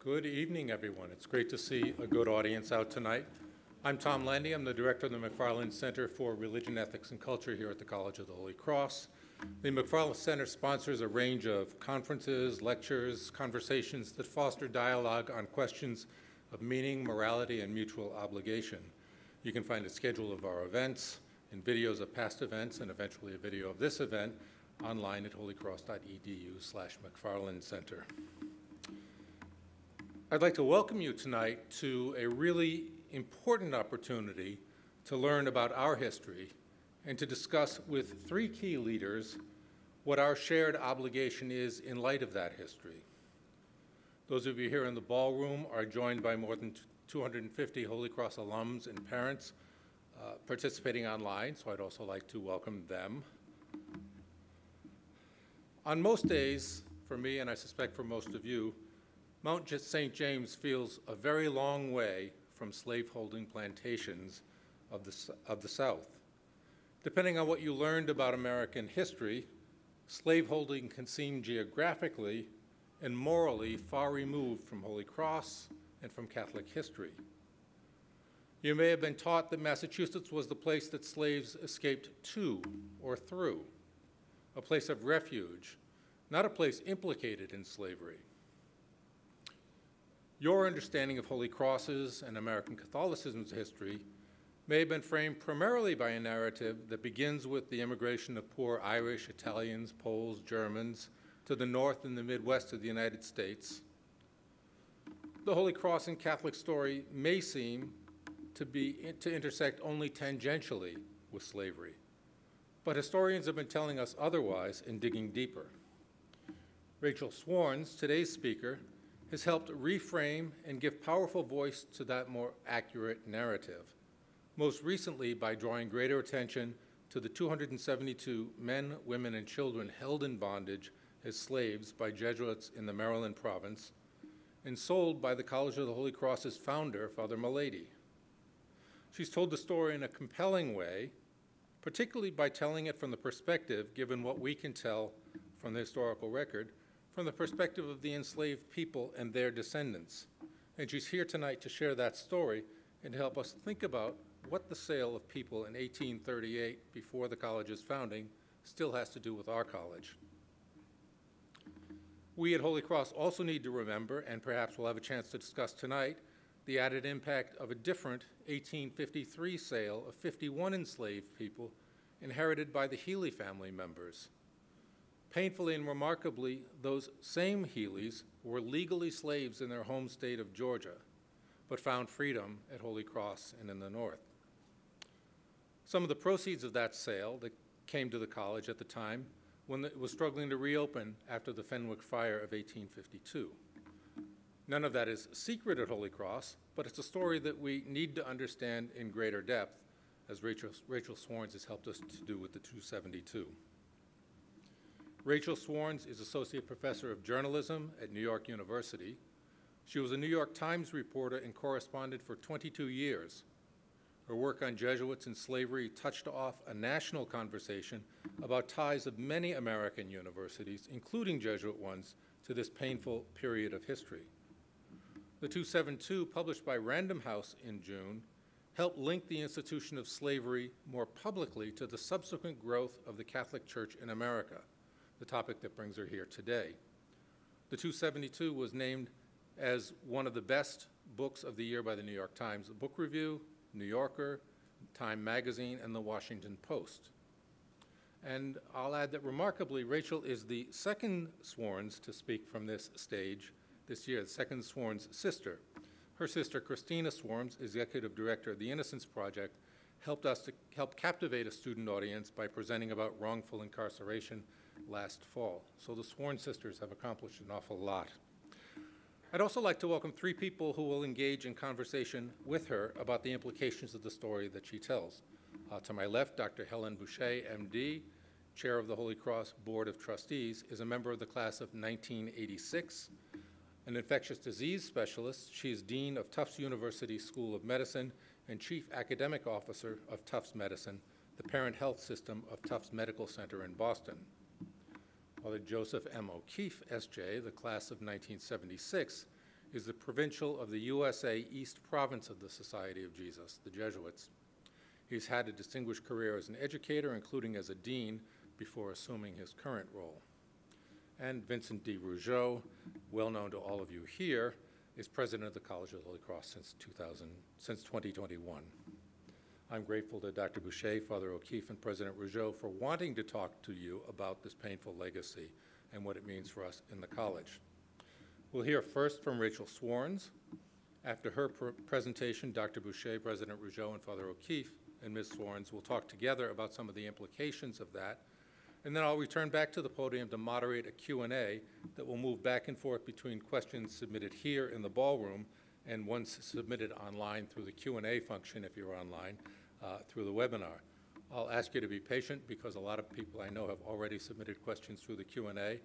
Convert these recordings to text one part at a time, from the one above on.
Good evening, everyone. It's great to see a good audience out tonight. I'm Tom Landy. I'm the director of the McFarland Center for Religion, Ethics, and Culture here at the College of the Holy Cross. The McFarland Center sponsors a range of conferences, lectures, conversations that foster dialogue on questions of meaning, morality, and mutual obligation. You can find a schedule of our events and videos of past events and eventually a video of this event online at holycross.edu/McFarland Center. I'd like to welcome you tonight to a really important opportunity to learn about our history and to discuss with three key leaders what our shared obligation is in light of that history. Those of you here in the ballroom are joined by more than 250 Holy Cross alums and parents participating online, so I'd also like to welcome them. On most days, for me, and I suspect for most of you, Mount St. James feels a very long way from slaveholding plantations of the South. Depending on what you learned about American history, slaveholding can seem geographically and morally far removed from Holy Cross and from Catholic history. You may have been taught that Massachusetts was the place that slaves escaped to or through, a place of refuge, not a place implicated in slavery. Your understanding of Holy Cross's and American Catholicism's history may have been framed primarily by a narrative that begins with the immigration of poor Irish, Italians, Poles, Germans to the north and the Midwest of the United States. The Holy Cross and Catholic story may seem to intersect only tangentially with slavery, but historians have been telling us otherwise and digging deeper. Rachel Swarns, today's speaker, has helped reframe and give powerful voice to that more accurate narrative, most recently by drawing greater attention to the 272 men, women, and children held in bondage as slaves by Jesuits in the Maryland province and sold by the College of the Holy Cross's founder, Father Milady. She's told the story in a compelling way, particularly by telling it from the perspective, given what we can tell from the historical record, from the perspective of the enslaved people and their descendants. And she's here tonight to share that story and to help us think about what the sale of people in 1838, before the college's founding, still has to do with our college. We at Holy Cross also need to remember, and perhaps we'll have a chance to discuss tonight, the added impact of a different 1853 sale of 51 enslaved people inherited by the Healy family members. Painfully and remarkably, those same Healys were legally slaves in their home state of Georgia, but found freedom at Holy Cross and in the North. Some of the proceeds of that sale that came to the college at the time when it was struggling to reopen after the Fenwick Fire of 1852. None of that is secret at Holy Cross, but it's a story that we need to understand in greater depth, as Rachel Swarns has helped us to do with the 272. Rachel Swarns is Associate Professor of Journalism at New York University. She was a New York Times reporter and correspondent for 22 years. Her work on Jesuits and slavery touched off a national conversation about ties of many American universities, including Jesuit ones, to this painful period of history. The 272, published by Random House in June, helped link the institution of slavery more publicly to the subsequent growth of the Catholic Church in America, the topic that brings her here today. The 272 was named as one of the best books of the year by the New York Times Book Review, New Yorker, Time Magazine, and the Washington Post. And I'll add that remarkably, Rachel is the second Swarns to speak from this stage this year, the second Swarns sister. Her sister, Christina Swarns, executive director of the Innocence Project, helped captivate a student audience by presenting about wrongful incarceration last fall. So the Sworn sisters have accomplished an awful lot. I'd also like to welcome three people who will engage in conversation with her about the implications of the story that she tells. To my left, Dr. Helen Boucher, MD, Chair of the Holy Cross Board of Trustees, is a member of the class of 1986. An infectious disease specialist, she is Dean of Tufts University School of Medicine and Chief Academic Officer of Tufts Medicine, the parent health system of Tufts Medical Center in Boston. Father Joseph M. O'Keefe, S.J., the class of 1976, is the provincial of the USA East Province of the Society of Jesus, the Jesuits. He's had a distinguished career as an educator, including as a dean, before assuming his current role. And Vincent D. Rougeau, well known to all of you here, is president of the College of the Holy Cross since 2021. I'm grateful to Dr. Boucher, Father O'Keefe, and President Rougeau for wanting to talk to you about this painful legacy and what it means for us in the college. We'll hear first from Rachel Swarns. After her presentation, Dr. Boucher, President Rougeau, and Father O'Keefe and Ms. Swarns will talk together about some of the implications of that, and then I'll return back to the podium to moderate a Q&A that will move back and forth between questions submitted here in the ballroom and ones submitted online through the Q&A function if you're online, through the webinar. I'll ask you to be patient because a lot of people I know have already submitted questions through the Q&A,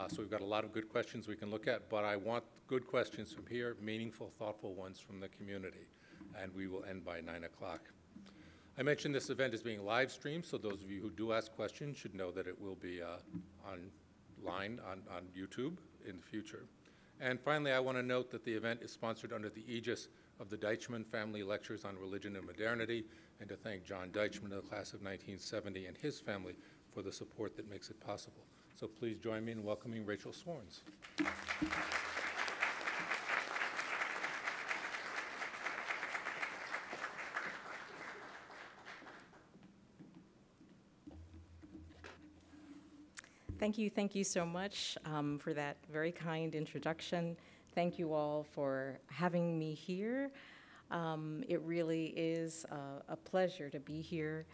so we've got a lot of good questions we can look at, but I want good questions from here, meaningful, thoughtful ones from the community, and we will end by 9 o'clock. I mentioned this event is being live streamed, so those of you who do ask questions should know that it will be online on YouTube in the future. And finally, I want to note that the event is sponsored under the aegis of the Deichmann Family Lectures on Religion and Modernity, and to thank John Deichmann of the class of 1970 and his family for the support that makes it possible. So please join me in welcoming Rachel Swarns. Thank you so much for that very kind introduction. Thank you all for having me here. It really is a pleasure to be here.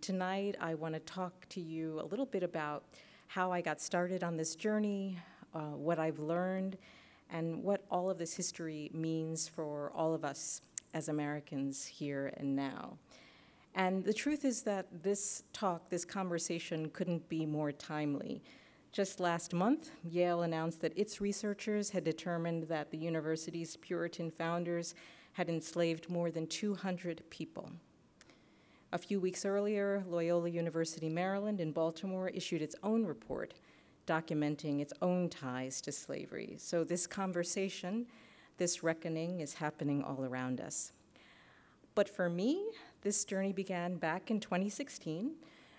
Tonight, I want to talk to you a little bit about how I got started on this journey, what I've learned, and what all of this history means for all of us as Americans here and now. And the truth is that this talk, this conversation, couldn't be more timely. Just last month, Yale announced that its researchers had determined that the university's Puritan founders had enslaved more than 200 people. A few weeks earlier, Loyola University, Maryland in Baltimore issued its own report documenting its own ties to slavery. So this conversation, this reckoning is happening all around us. But for me, this journey began back in 2016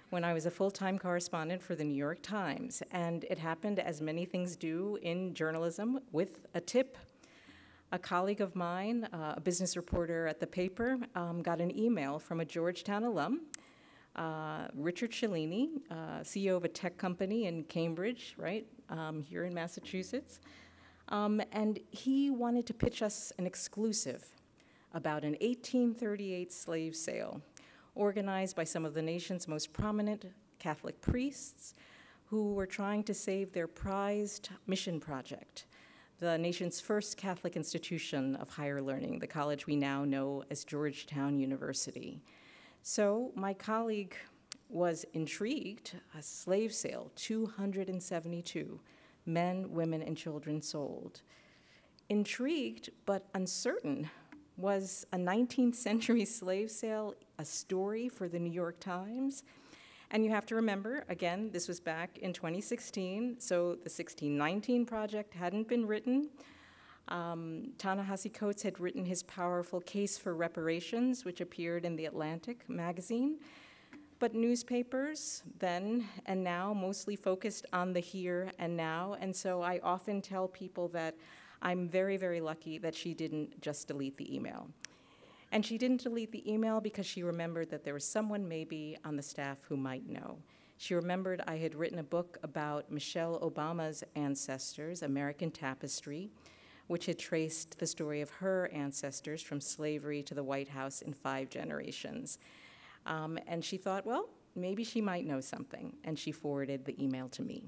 when I was a full-time correspondent for the New York Times, and it happened as many things do in journalism with a tip. A colleague of mine, a business reporter at the paper, got an email from a Georgetown alum, Richard Cellini, CEO of a tech company in Cambridge, right, here in Massachusetts, and he wanted to pitch us an exclusive about an 1838 slave sale organized by some of the nation's most prominent Catholic priests who were trying to save their prized mission project, the nation's first Catholic institution of higher learning, the college we now know as Georgetown University. So my colleague was intrigued. A slave sale, 272 men, women, and children sold. Intrigued but uncertain. Was a 19th century slave sale a story for the New York Times? And you have to remember, again, this was back in 2016, so the 1619 Project hadn't been written. Ta-Nehisi Coates had written his powerful Case for Reparations, which appeared in The Atlantic magazine. But newspapers then and now mostly focused on the here and now, and so I often tell people that I'm very, very lucky that she didn't just delete the email. And she didn't delete the email because she remembered that there was someone maybe on the staff who might know. She remembered I had written a book about Michelle Obama's ancestors, American Tapestry, which had traced the story of her ancestors from slavery to the White House in 5 generations. And she thought, well, maybe she might know something, and she forwarded the email to me.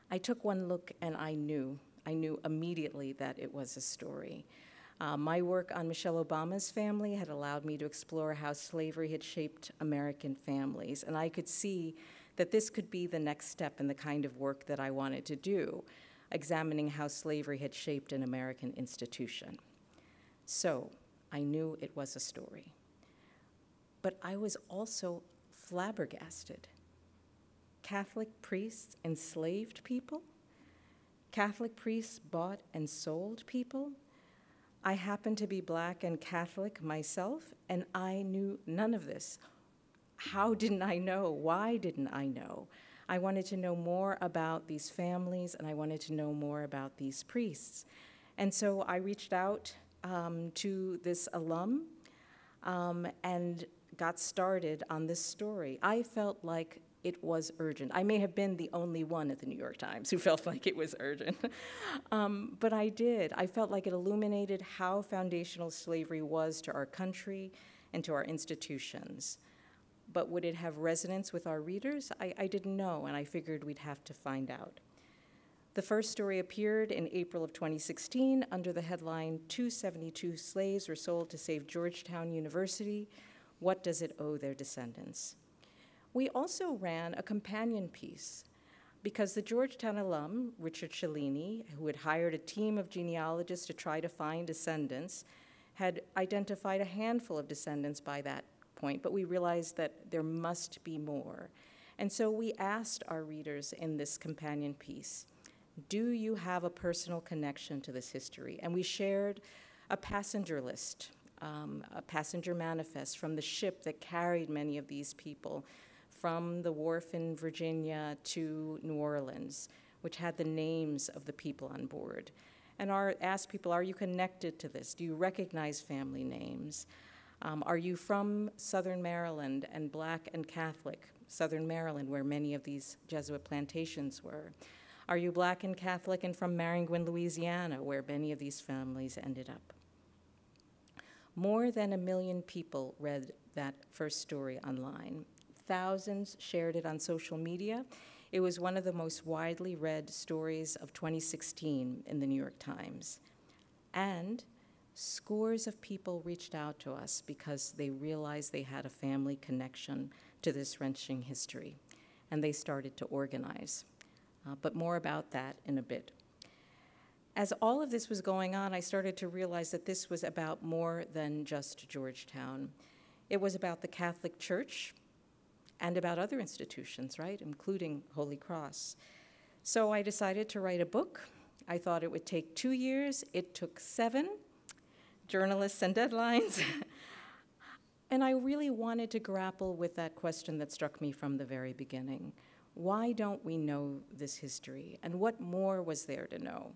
I took one look and I knew immediately that it was a story. My work on Michelle Obama's family had allowed me to explore how slavery had shaped American families, and I could see that this could be the next step in the kind of work that I wanted to do, examining how slavery had shaped an American institution. So I knew it was a story. But I was also flabbergasted. Catholic priests enslaved people? Catholic priests bought and sold people? I happen to be Black and Catholic myself, and I knew none of this. How didn't I know? Why didn't I know? I wanted to know more about these families, and I wanted to know more about these priests. And so I reached out to this alum and got started on this story. I felt like it was urgent. I may have been the only one at the New York Times who felt like it was urgent, but I did. I felt like it illuminated how foundational slavery was to our country and to our institutions. But would it have resonance with our readers? I didn't know, and I figured we'd have to find out. The first story appeared in April of 2016 under the headline, 272 Slaves Were Sold to Save Georgetown University. What does it owe their descendants? We also ran a companion piece because the Georgetown alum, Richard Cellini, who had hired a team of genealogists to try to find descendants, had identified a handful of descendants by that point, but we realized that there must be more. And so we asked our readers in this companion piece, do you have a personal connection to this history? And we shared a passenger list, a passenger manifest from the ship that carried many of these people from the wharf in Virginia to New Orleans, which had the names of the people on board. And asked people, are you connected to this? Do you recognize family names? Are you from Southern Maryland and Black and Catholic, Southern Maryland, where many of these Jesuit plantations were? Are you Black and Catholic and from Maringouin, Louisiana, where many of these families ended up? More than 1 million people read that first story online. Thousands shared it on social media. It was one of the most widely read stories of 2016 in the New York Times. And scores of people reached out to us because they realized they had a family connection to this wrenching history, and they started to organize. But more about that in a bit. As all of this was going on, I started to realize that this was about more than just Georgetown. It was about the Catholic Church and about other institutions, right, including Holy Cross. So I decided to write a book. I thought it would take 2 years. It took 7, journalists and deadlines. And I really wanted to grapple with that question that struck me from the very beginning. Why don't we know this history? And what more was there to know?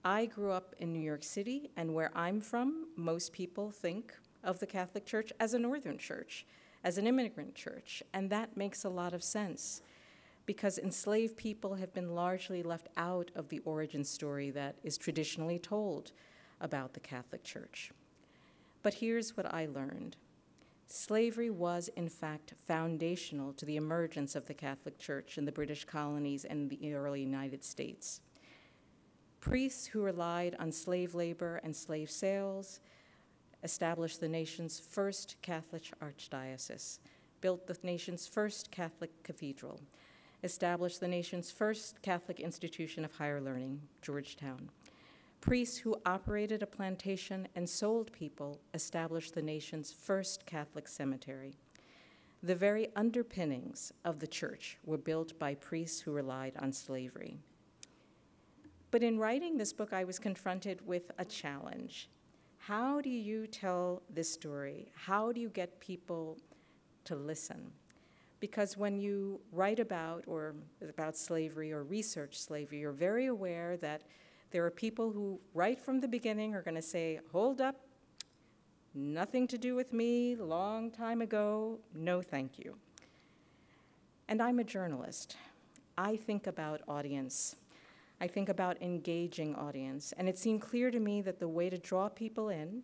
I grew up in New York City, and where I'm from, most people think of the Catholic Church as a Northern church, as an immigrant church, and that makes a lot of sense because enslaved people have been largely left out of the origin story that is traditionally told about the Catholic Church. But here's what I learned. Slavery was, in fact, foundational to the emergence of the Catholic Church in the British colonies and the early United States. Priests who relied on slave labor and slave sales established the nation's first Catholic archdiocese, built the nation's first Catholic cathedral, established the nation's first Catholic institution of higher learning, Georgetown. Priests who operated a plantation and sold people established the nation's first Catholic cemetery. The very underpinnings of the church were built by priests who relied on slavery. But in writing this book, I was confronted with a challenge. How do you tell this story? How do you get people to listen? Because when you write about slavery or research slavery, you're very aware that there are people who, right from the beginning, are going to say, hold up, nothing to do with me, long time ago, no thank you. And I'm a journalist. I think about audience. I think about engaging audience. And it seemed clear to me that the way to draw people in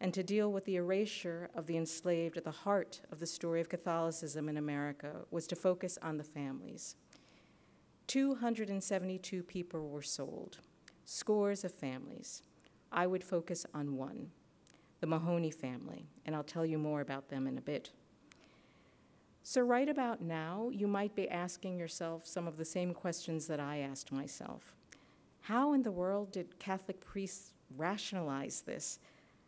and to deal with the erasure of the enslaved at the heart of the story of Catholicism in America was to focus on the families. 272 people were sold. Scores of families. I would focus on one, the Mahoney family, and I'll tell you more about them in a bit. So right about now, you might be asking yourself some of the same questions that I asked myself. How in the world did Catholic priests rationalize this?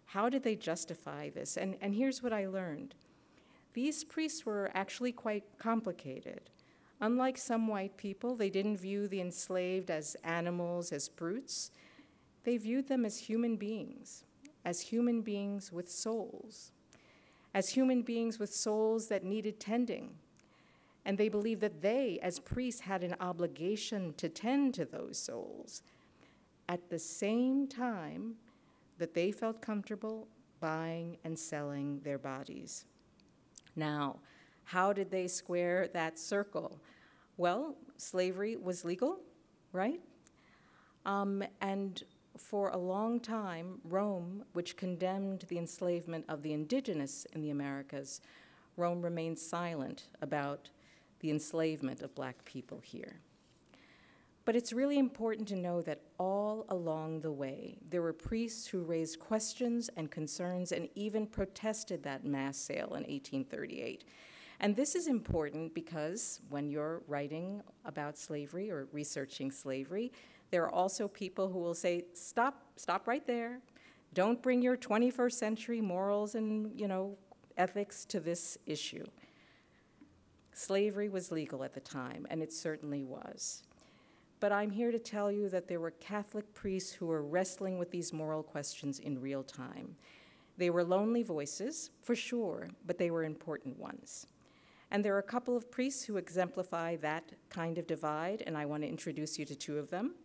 How did they justify this? And here's what I learned. These priests were actually quite complicated. Unlike some white people, they didn't view the enslaved as animals, as brutes. They viewed them as human beings with souls, as human beings with souls that needed tending. And they believed that they, as priests, had an obligation to tend to those souls at the same time that they felt comfortable buying and selling their bodies. Now, how did they square that circle? Well, slavery was legal, right? And for a long time, Rome, which condemned the enslavement of the indigenous in the Americas, Rome remained silent about the enslavement of Black people here. But it's really important to know that all along the way, there were priests who raised questions and concerns and even protested that mass sale in 1838. And this is important because when you're writing about slavery or researching slavery, there are also people who will say, stop right there. Don't bring your 21st century morals and, ethics to this issue. Slavery was legal at the time, and it certainly was. But I'm here to tell you that there were Catholic priests who were wrestling with these moral questions in real time. They were lonely voices, for sure, but they were important ones. And there are a couple of priests who exemplify that kind of divide, and I want to introduce you to two of them.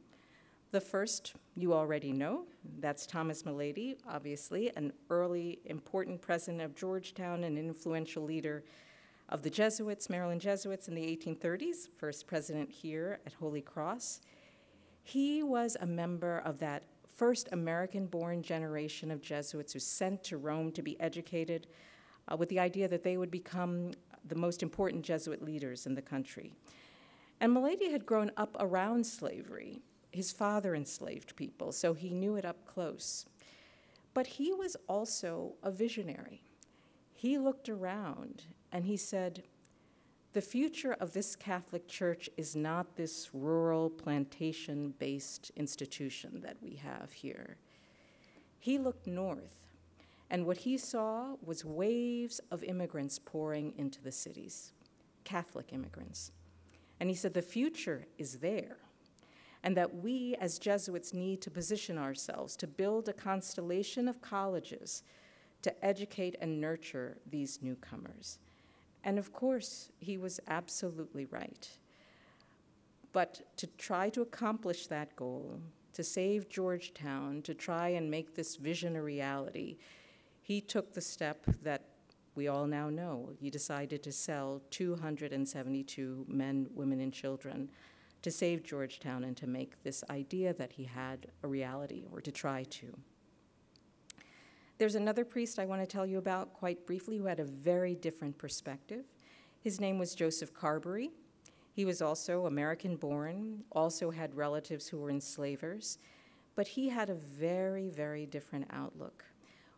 The first, you already know, that's Thomas Milady, obviously, an early important president of Georgetown and influential leader of the Jesuits, Maryland Jesuits in the 1830s, first president here at Holy Cross. He was a member of that first American-born generation of Jesuits who sent to Rome to be educated with the idea that they would become the most important Jesuit leaders in the country. And Milady had grown up around slavery. His father enslaved people, so he knew it up close. But he was also a visionary. He looked around and he said, the future of this Catholic Church is not this rural plantation-based institution that we have here. He looked north, and what he saw was waves of immigrants pouring into the cities, Catholic immigrants. And he said, the future is there, and that we as Jesuits need to position ourselves to build a constellation of colleges to educate and nurture these newcomers. And of course, he was absolutely right. But to try to accomplish that goal, to save Georgetown, to try and make this vision a reality, he took the step that we all now know. He decided to sell 272 men, women, and children to save Georgetown and to make this idea that he had a reality, or to try to. There's another priest I want to tell you about quite briefly who had a very different perspective. His name was Joseph Carberry. He was also American-born, also had relatives who were enslavers, but he had a very, very different outlook.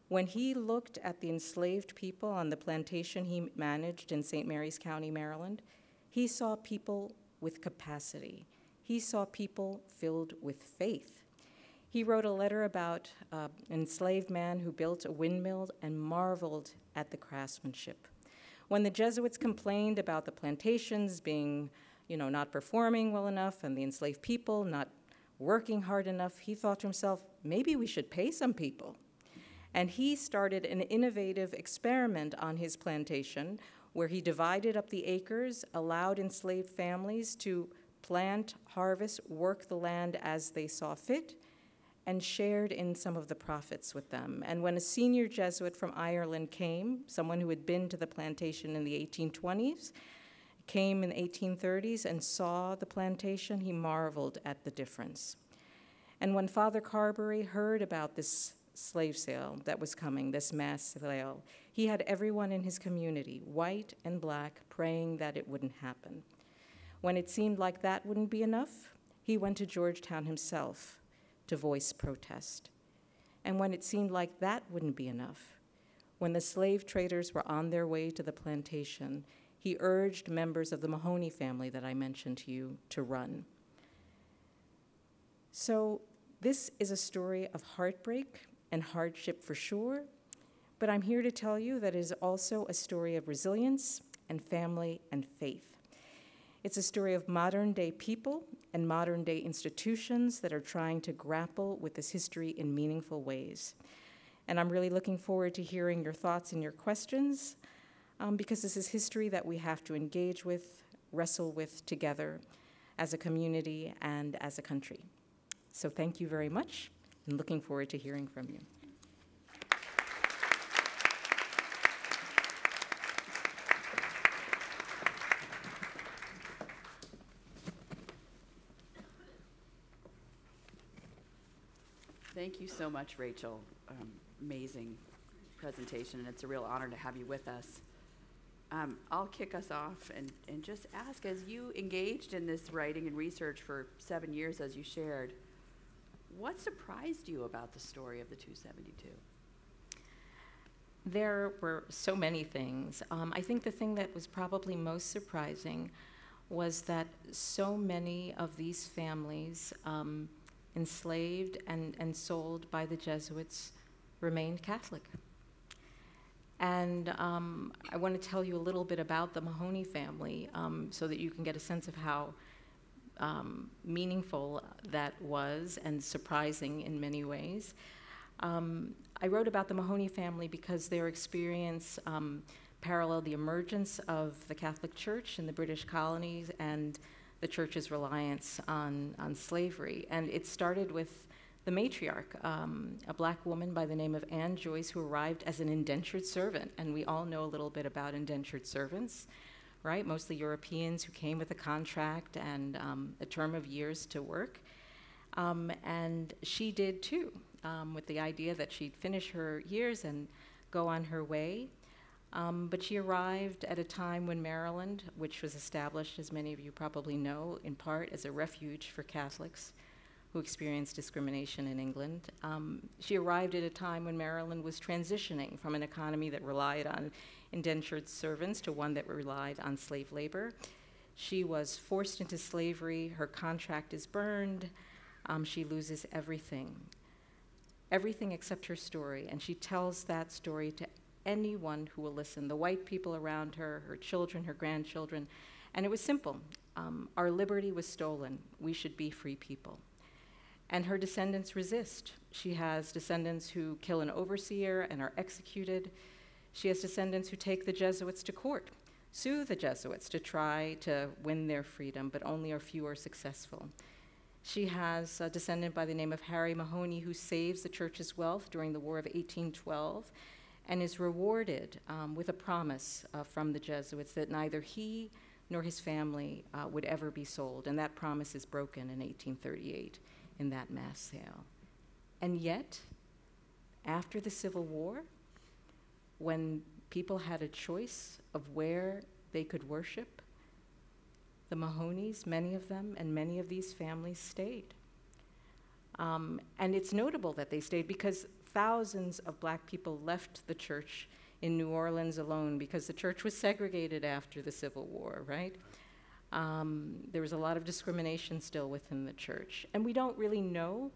When he looked at the enslaved people on the plantation he managed in St. Mary's County, Maryland, he saw people with capacity. He saw people filled with faith. He wrote a letter about an enslaved man who built a windmill and marveled at the craftsmanship. When the Jesuits complained about the plantations being, not performing well enough and the enslaved people not working hard enough, he thought to himself, maybe we should pay some people. And he started an innovative experiment on his plantation where he divided up the acres, allowed enslaved families to plant, harvest, work the land as they saw fit, and shared in some of the profits with them. And when a senior Jesuit from Ireland came, someone who had been to the plantation in the 1820s, came in the 1830s and saw the plantation, he marveled at the difference. And when Father Carberry heard about this slave sale that was coming, this mass sale, he had everyone in his community, white and Black, praying that it wouldn't happen. When it seemed like that wouldn't be enough, he went to Georgetown himself to voice protest. And when it seemed like that wouldn't be enough, when the slave traders were on their way to the plantation, he urged members of the Mahoney family that I mentioned to you to run. So this is a story of heartbreak and hardship for sure, but I'm here to tell you that it is also a story of resilience and family and faith. It's a story of modern-day people and modern-day institutions that are trying to grapple with this history in meaningful ways. And I'm really looking forward to hearing your thoughts and your questions, because this is history that we have to engage with, wrestle with together as a community and as a country. So thank you very much, and looking forward to hearing from you. Thank you so much, Rachel. Amazing presentation, and it's a real honor to have you with us. I'll kick us off and just ask, as you engaged in this writing and research for 7 years, as you shared, what surprised you about the story of the 272? There were so many things. I think the thing that was probably most surprising was that so many of these families, enslaved and sold by the Jesuits, remained Catholic. And I want to tell you a little bit about the Mahoney family, so that you can get a sense of how meaningful that was and surprising in many ways. I wrote about the Mahoney family because their experience paralleled the emergence of the Catholic Church in the British colonies and the Church's reliance on slavery. And it started with the matriarch, a black woman by the name of Anne Joyce, who arrived as an indentured servant. And we all know a little bit about indentured servants, right? Mostly Europeans who came with a contract and a term of years to work. And she did too, with the idea that she'd finish her years and go on her way. But she arrived at a time when Maryland, which was established, as many of you probably know, in part as a refuge for Catholics who experienced discrimination in England. She arrived at a time when Maryland was transitioning from an economy that relied on indentured servants to one that relied on slave labor. She was forced into slavery. Her contract is burned. She loses everything except her story. And she tells that story to anyone who will listen, the white people around her, her children, her grandchildren. And it was simple. Our liberty was stolen. We should be free people. And her descendants resist. She has descendants who kill an overseer and are executed. She has descendants who take the Jesuits to court, sue the Jesuits to try to win their freedom, but only a few are successful. She has a descendant by the name of Harry Mahoney who saves the church's wealth during the War of 1812 and is rewarded with a promise from the Jesuits that neither he nor his family would ever be sold. And that promise is broken in 1838 in that mass sale. And yet, after the Civil War, when people had a choice of where they could worship, the Mahonies, many of them, and many of these families stayed. And it's notable that they stayed because thousands of black people left the church in New Orleans alone because the church was segregated after the Civil War, right? There was a lot of discrimination still within the church. And we don't really know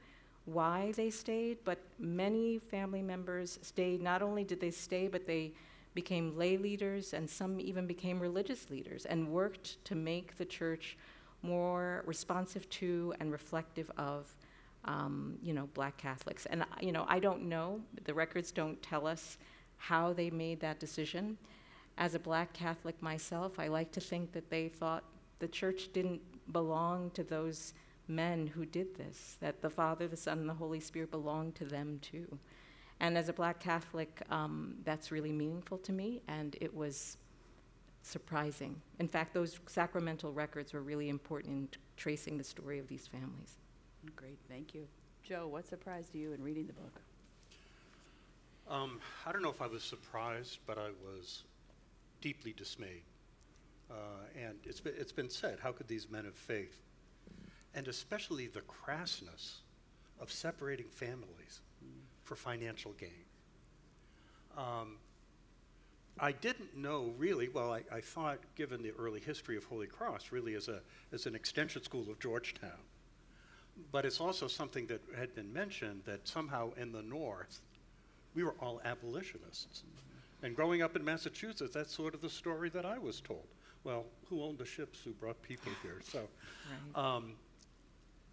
why they stayed, but many family members stayed. Not only did they stay, but they became lay leaders, and some even became religious leaders and worked to make the church more responsive to and reflective of Black Catholics. And I don't know, the records don't tell us how they made that decision. As a Black Catholic myself, I like to think that they thought the church didn't belong to those men who did this, that the Father, the Son, and the Holy Spirit belonged to them too. And as a Black Catholic, that's really meaningful to me, and it was surprising. In fact, those sacramental records were really important in tracing the story of these families. Great, thank you. Joe, what surprised you in reading the book? I don't know if I was surprised, but I was deeply dismayed. And it's been said, how could these men of faith, and especially the crassness of separating families for financial gain. I didn't know really, well, I thought, given the early history of Holy Cross, really as an extension school of Georgetown. But it's also something that had been mentioned that somehow in the North, we were all abolitionists. And growing up in Massachusetts, that's sort of the story that I was told. well, who owned the ships who brought people here? So Right.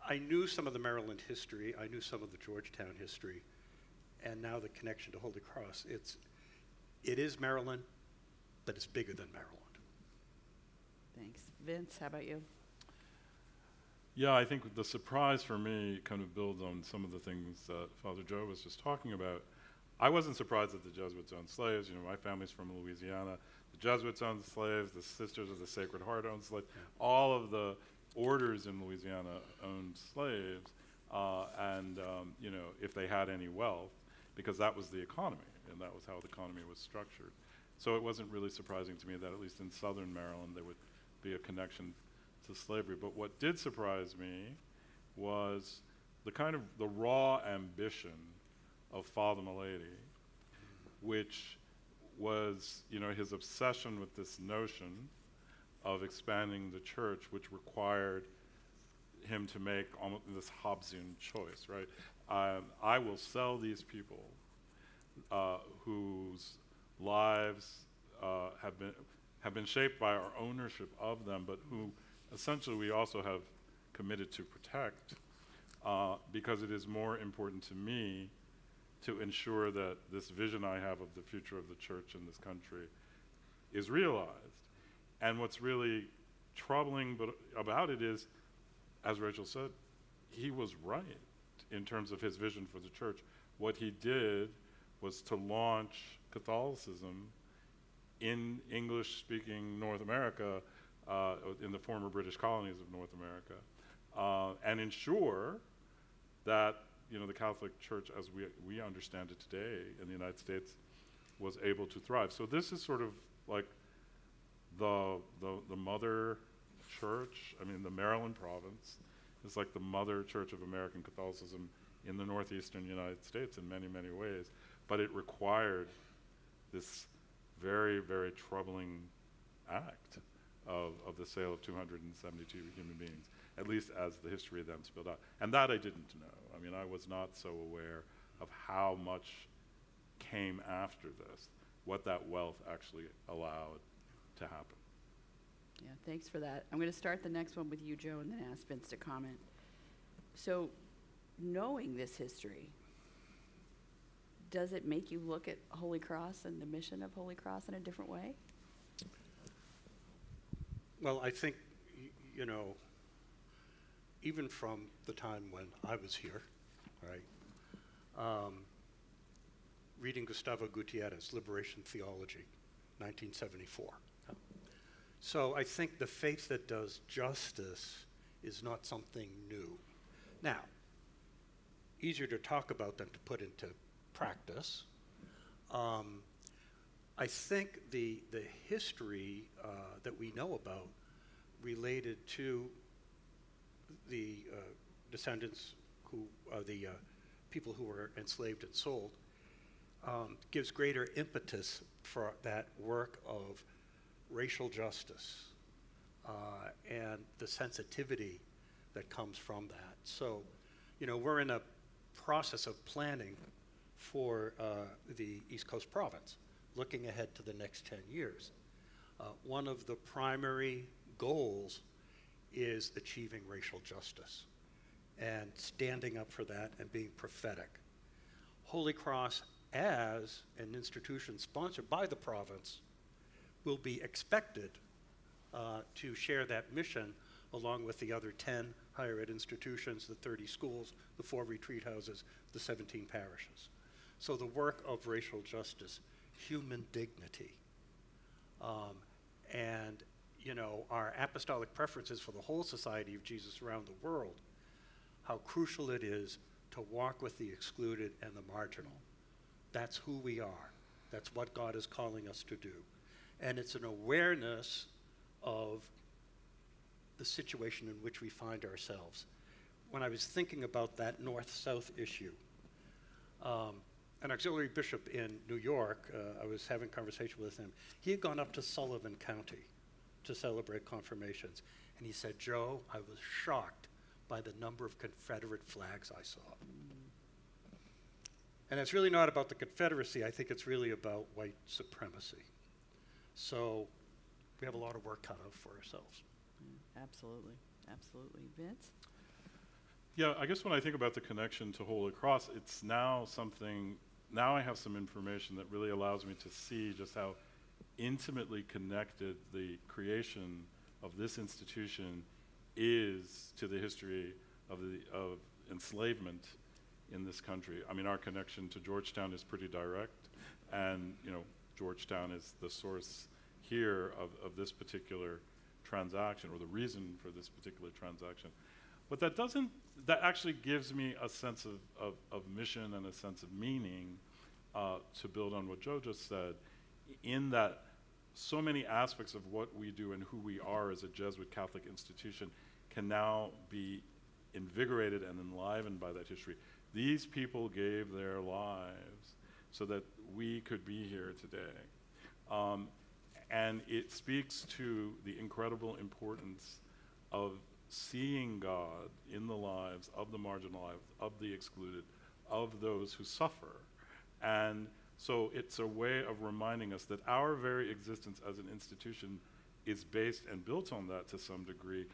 I knew some of the Maryland history. I knew some of the Georgetown history. And now the connection to Holy Cross. It is Maryland, but it's bigger than Maryland. Thanks. Vince, how about you? Yeah, I think the surprise for me kind of builds on some of the things that Father Joe was just talking about. I wasn't surprised that the Jesuits owned slaves. You know, my family's from Louisiana. The Jesuits owned slaves. The Sisters of the Sacred Heart owned slaves. Yeah. All of the orders in Louisiana owned slaves, you know, if they had any wealth, because that was the economy, and that was how the economy was structured. So it wasn't really surprising to me that at least in southern Maryland there would be a connection to slavery. But what did surprise me was the kind of the raw ambition of Father Milady, which was, you know, his obsession with this notion of expanding the church, which required him to make almost this Hobbesian choice, right? I will sell these people whose lives have been shaped by our ownership of them, but who essentially we also have committed to protect, because it is more important to me to ensure that this vision I have of the future of the church in this country is realized. And what's really troubling about it is, as Rachel said, he was right in terms of his vision for the church. What he did was to launch Catholicism in English-speaking North America, in the former British colonies of North America, and ensure that, you know, the Catholic Church, as we understand it today in the United States, was able to thrive. So this is sort of like the mother church. I mean, the Maryland province is like the mother church of American Catholicism in the northeastern United States in many, many ways. But it required this very, very troubling act of the sale of 272 human beings, at least as the history then spilled out. And that I didn't know. I mean, I was not so aware of how much came after this, what that wealth actually allowed to happen. Yeah, thanks for that. I'm going to start the next one with you, Joe, and then ask Vince to comment. So, knowing this history, does it make you look at Holy Cross and the mission of Holy Cross in a different way? Well, I think, you know, even from the time when I was here, right, reading Gustavo Gutierrez, Liberation Theology, 1974. So I think the faith that does justice is not something new. Now, easier to talk about than to put into practice. I think the history that we know about related to the descendants who are the people who were enslaved and sold gives greater impetus for that work of racial justice and the sensitivity that comes from that. So, you know, we're in a process of planning for the East Coast province, looking ahead to the next 10 years. One of the primary goals is achieving racial justice and standing up for that and being prophetic. Holy Cross, as an institution sponsored by the province, will be expected to share that mission along with the other 10 higher ed institutions, the 30 schools, the 4 retreat houses, the 17 parishes. So the work of racial justice, human dignity, and, you know, our apostolic preferences for the whole society of Jesus around the world, how crucial it is to walk with the excluded and the marginal. That's who we are. That's what God is calling us to do. And it's an awareness of the situation in which we find ourselves. When I was thinking about that north-south issue, an auxiliary bishop in New York, I was having a conversation with him. He had gone up to Sullivan County to celebrate confirmations. And he said, Joe, I was shocked by the number of Confederate flags I saw. And it's really not about the Confederacy. I think it's really about white supremacy. So we have a lot of work cut out for ourselves. Absolutely, absolutely. Vince? Yeah, I guess when I think about the connection to Holy Cross, it's now something, now I have some information that really allows me to see just how intimately connected the creation of this institution is to the history of enslavement in this country. I mean, our connection to Georgetown is pretty direct, and Georgetown is the source here of this particular transaction, or the reason for this particular transaction. But that actually gives me a sense of mission and a sense of meaning, to build on what Joe just said, in that so many aspects of what we do and who we are as a Jesuit Catholic institution can now be invigorated and enlivened by that history. These people gave their lives so that we could be here today. And it speaks to the incredible importance of seeing God in the lives of the marginalized, of the excluded, of those who suffer. And so it's a way of reminding us that our very existence as an institution is based and built on that to some degree.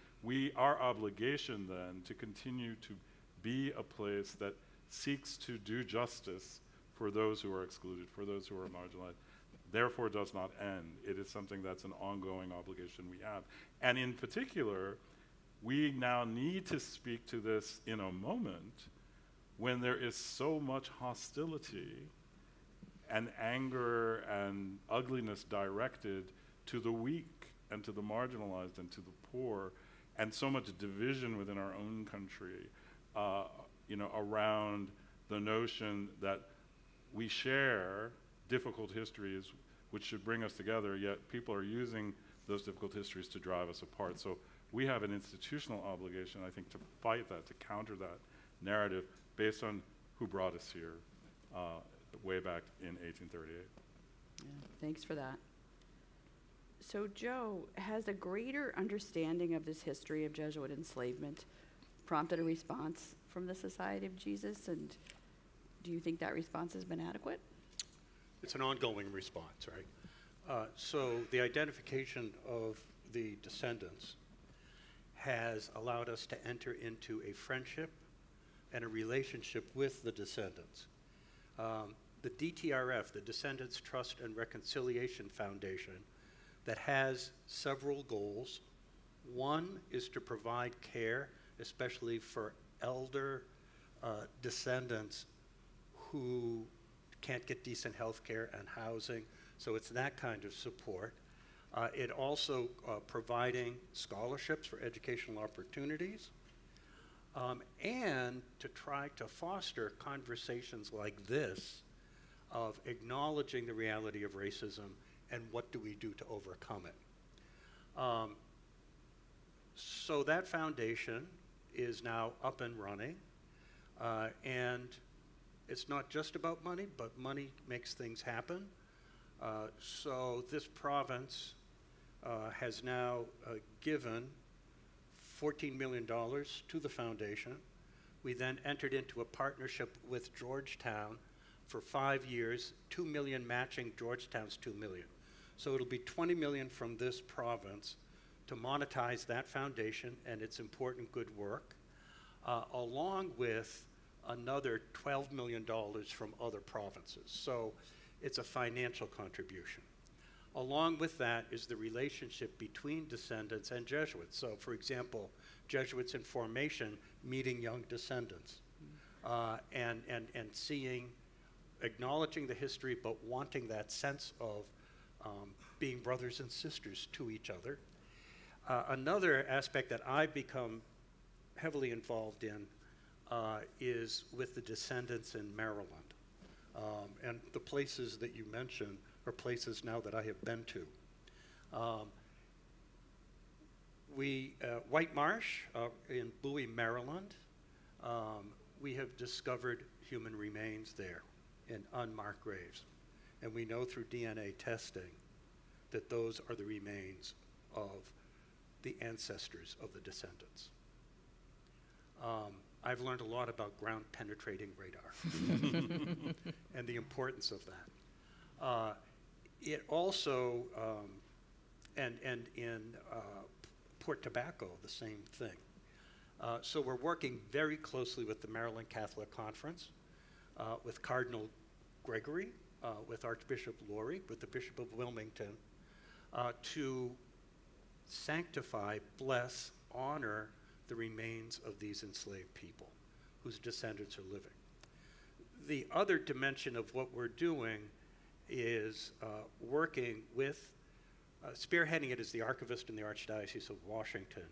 Our obligation then to continue to be a place that seeks to do justice for those who are excluded, for those who are marginalized, therefore does not end. It is something that's an ongoing obligation we have. And in particular, we now need to speak to this in a moment when there is so much hostility and anger and ugliness directed to the weak and to the marginalized and to the poor, and so much division within our own country, around the notion that we share difficult histories which should bring us together, yet people are using those difficult histories to drive us apart. So we have an institutional obligation, I think, to fight that, to counter that narrative based on who brought us here way back in 1838. Yeah, thanks for that. So Joe, has a greater understanding of this history of Jesuit enslavement prompted a response from the Society of Jesus, and do you think that response has been adequate? It's an ongoing response, right? So the identification of the descendants has allowed us to enter into a friendship and a relationship with the descendants. The DTRF, the Descendants Trust and Reconciliation Foundation, that has several goals. One is to provide care, especially for elder descendants who can't get decent health care and housing, so it's that kind of support. It also providing scholarships for educational opportunities, and to try to foster conversations like this of acknowledging the reality of racism and what do we do to overcome it. So that foundation is now up and running, and it's not just about money, but money makes things happen. So this province has now given $14 million to the foundation. We then entered into a partnership with Georgetown for 5 years, $2 million matching Georgetown's $2 million. So it'll be $20 million from this province to monetize that foundation and its important good work, along with another $12 million from other provinces. So it's a financial contribution. Along with that is the relationship between descendants and Jesuits. So for example, Jesuits in formation meeting young descendants, and seeing, acknowledging the history, but wanting that sense of being brothers and sisters to each other. Another aspect that I've become heavily involved in is with the descendants in Maryland. And the places that you mentioned are places now that I have been to. White Marsh in Bowie, Maryland, we have discovered human remains there in unmarked graves. And we know through DNA testing that those are the remains of the ancestors of the descendants. I've learned a lot about ground-penetrating radar and the importance of that. It also and in Port Tobacco, the same thing. So we're working very closely with the Maryland Catholic Conference, with Cardinal Gregory, with Archbishop Laurie, with the Bishop of Wilmington, to sanctify, bless, honor the remains of these enslaved people whose descendants are living. The other dimension of what we're doing is working with, spearheading it as the archivist in the Archdiocese of Washington.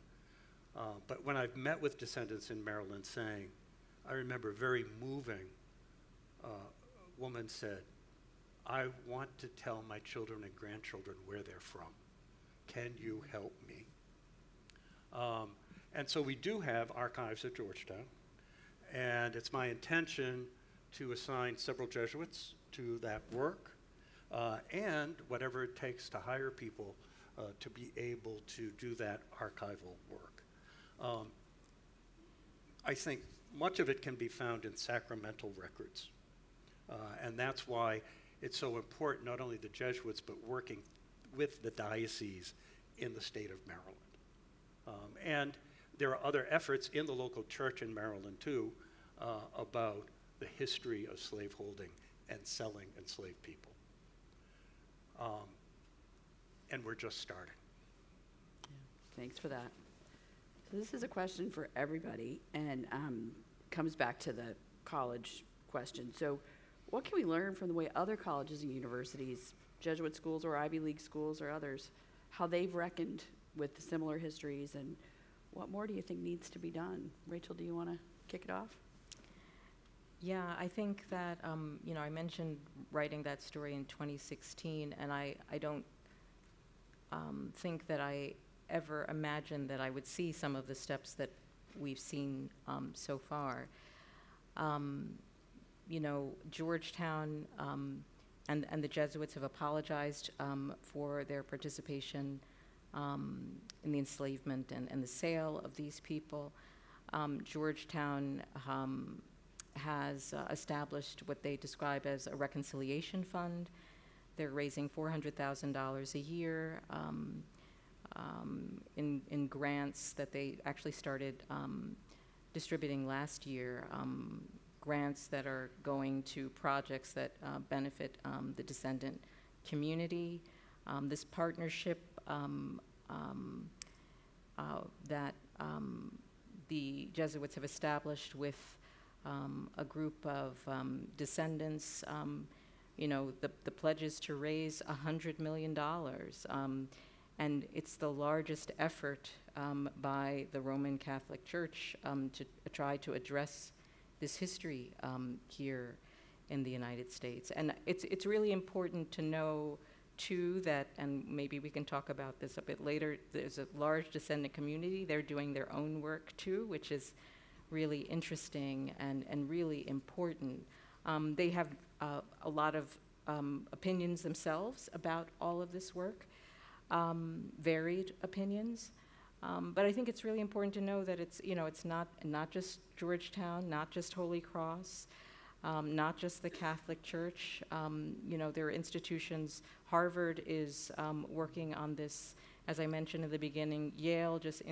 But when I've met with descendants in Maryland saying, I remember very moving, a woman said, I want to tell my children and grandchildren where they're from. Can you help me? And so we do have archives at Georgetown, and it's my intention to assign several Jesuits to that work, and whatever it takes to hire people to be able to do that archival work. I think much of it can be found in sacramental records, and that's why it's so important, not only the Jesuits, but working with the diocese in the state of Maryland. And there are other efforts in the local church in Maryland, too, about the history of slaveholding and selling enslaved people. And we're just starting. Thanks for that. So this is a question for everybody, and comes back to the college question. So what can we learn from the way other colleges and universities, Jesuit schools or Ivy League schools or others, how they've reckoned with similar histories, and what more do you think needs to be done? Rachel, do you want to kick it off? Yeah, I think that, you know, I mentioned writing that story in 2016, and I don't think that I ever imagined that I would see some of the steps that we've seen so far. You know, Georgetown and the Jesuits have apologized for their participation in the enslavement and the sale of these people. Georgetown has established what they describe as a reconciliation fund. They're raising $400,000 a year in grants that they actually started distributing last year, grants that are going to projects that benefit the descendant community. This partnership that the Jesuits have established with a group of descendants, you know, the pledge is to raise $100 million. And it's the largest effort by the Roman Catholic Church to try to address this history here in the United States. And it's really important to know, too, that, and maybe we can talk about this a bit later, there's a large descendant community. They're doing their own work, too, which is really interesting and really important. They have a lot of opinions themselves about all of this work, varied opinions. But I think it's really important to know that it's, you know, it's not just Georgetown, not just Holy Cross, not just the Catholic Church. You know, there are institutions. Harvard is working on this. As I mentioned in the beginning, Yale just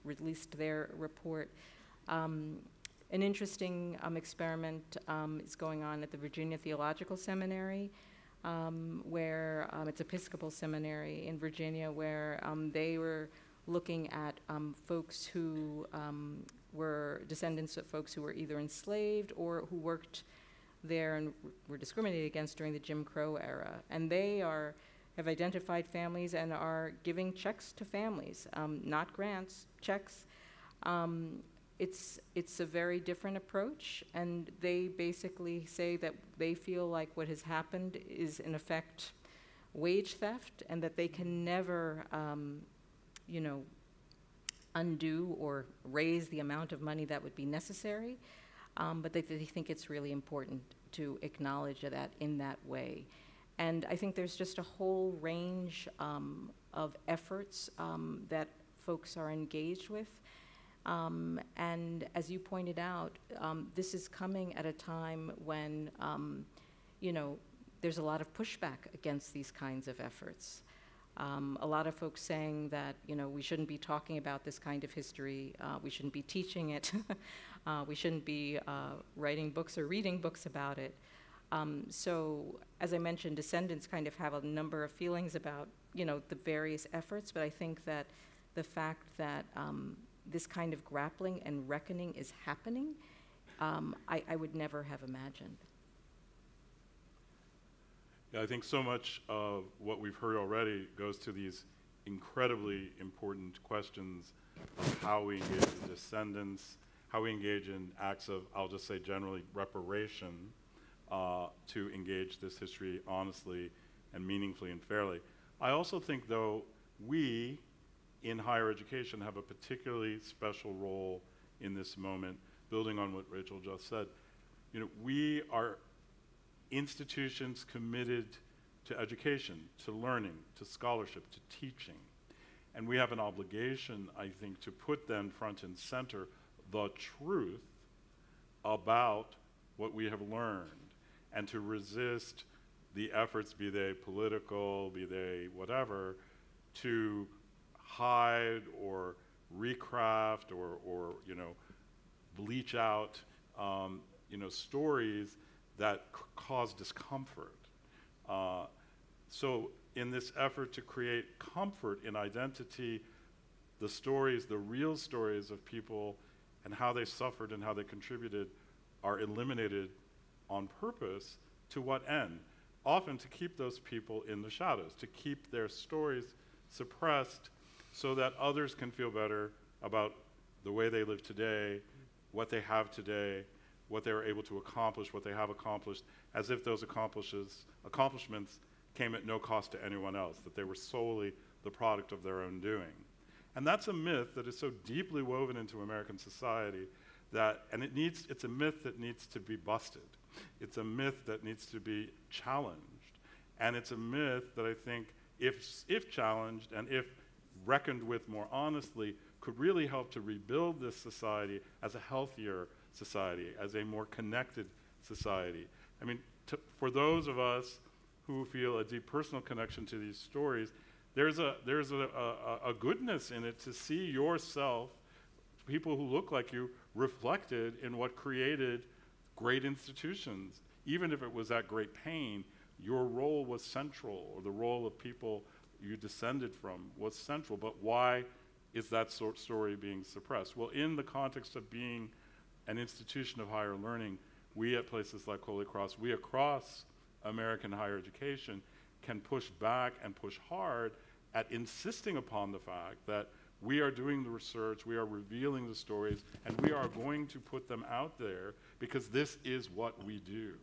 released their report. An interesting experiment is going on at the Virginia Theological Seminary, where it's Episcopal Seminary in Virginia, where they were looking at folks who were descendants of folks who were either enslaved or who worked there and were discriminated against during the Jim Crow era. And they have identified families and are giving checks to families, not grants, checks. It's a very different approach, and they basically say that they feel like what has happened is, in effect, wage theft, and that they can never, you know, undo or raise the amount of money that would be necessary, but they think it's really important to acknowledge that in that way. And I think there's just a whole range of efforts that folks are engaged with. And as you pointed out, this is coming at a time when, you know, there's a lot of pushback against these kinds of efforts. A lot of folks saying that, you know, we shouldn't be talking about this kind of history, we shouldn't be teaching it, we shouldn't be writing books or reading books about it. So, as I mentioned, descendants kind of have a number of feelings about, you know, the various efforts, but I think that the fact that this kind of grappling and reckoning is happening, I would never have imagined. Yeah, I think so much of what we've heard already goes to these incredibly important questions of how we engage the descendants, how we engage in acts of, I'll just say generally, reparation, to engage this history honestly and meaningfully and fairly. I also think, though, we in higher education have a particularly special role in this moment, building on what Rachel just said. You know, we are institutions committed to education, to learning, to scholarship, to teaching. And we have an obligation, I think, to put then front and center the truth about what we have learned and to resist the efforts, be they political, be they whatever, to hide or recraft or you know, bleach out you know, stories that cause discomfort. So in this effort to create comfort in identity, the stories, the real stories of people and how they suffered and how they contributed are eliminated on purpose. To what end? Often to keep those people in the shadows, to keep their stories suppressed so that others can feel better about the way they live today, what they have today, what they were able to accomplish, what they have accomplished, as if those accomplishments came at no cost to anyone else, that they were solely the product of their own doing. And that's a myth that is so deeply woven into American society that, and it's a myth that needs to be busted. It's a myth that needs to be challenged. And it's a myth that I think, if challenged and if reckoned with more honestly, could really help to rebuild this society as a healthier society, as a more connected society. I mean, for those of us who feel a deep personal connection to these stories, there's a goodness in it to see yourself, people who look like you, reflected in what created great institutions. Even if it was at great pain, your role was central, or the role of people you descended from was central. But why is that sort of story being suppressed? Well, in the context of being an institution of higher learning, we at places like Holy Cross, we across American higher education can push back and push hard at insisting upon the fact that we are doing the research, we are revealing the stories, and we are going to put them out there because this is what we do.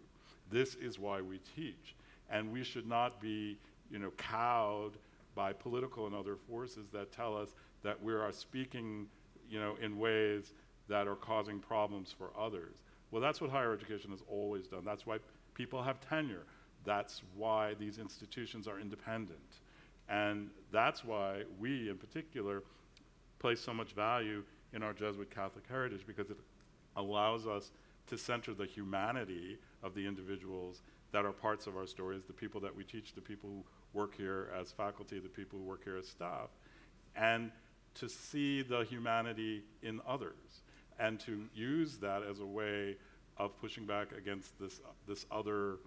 This is why we teach. And we should not be, you know, cowed by political and other forces that tell us that we are speaking, you know, in ways that are causing problems for others. Well, that's what higher education has always done. That's why people have tenure. That's why these institutions are independent. And that's why we, in particular, place so much value in our Jesuit Catholic heritage, because it allows us to center the humanity of the individuals that are parts of our stories, the people that we teach, the people who work here as faculty, the people who work here as staff, and to see the humanity in others, and to use that as a way of pushing back against this other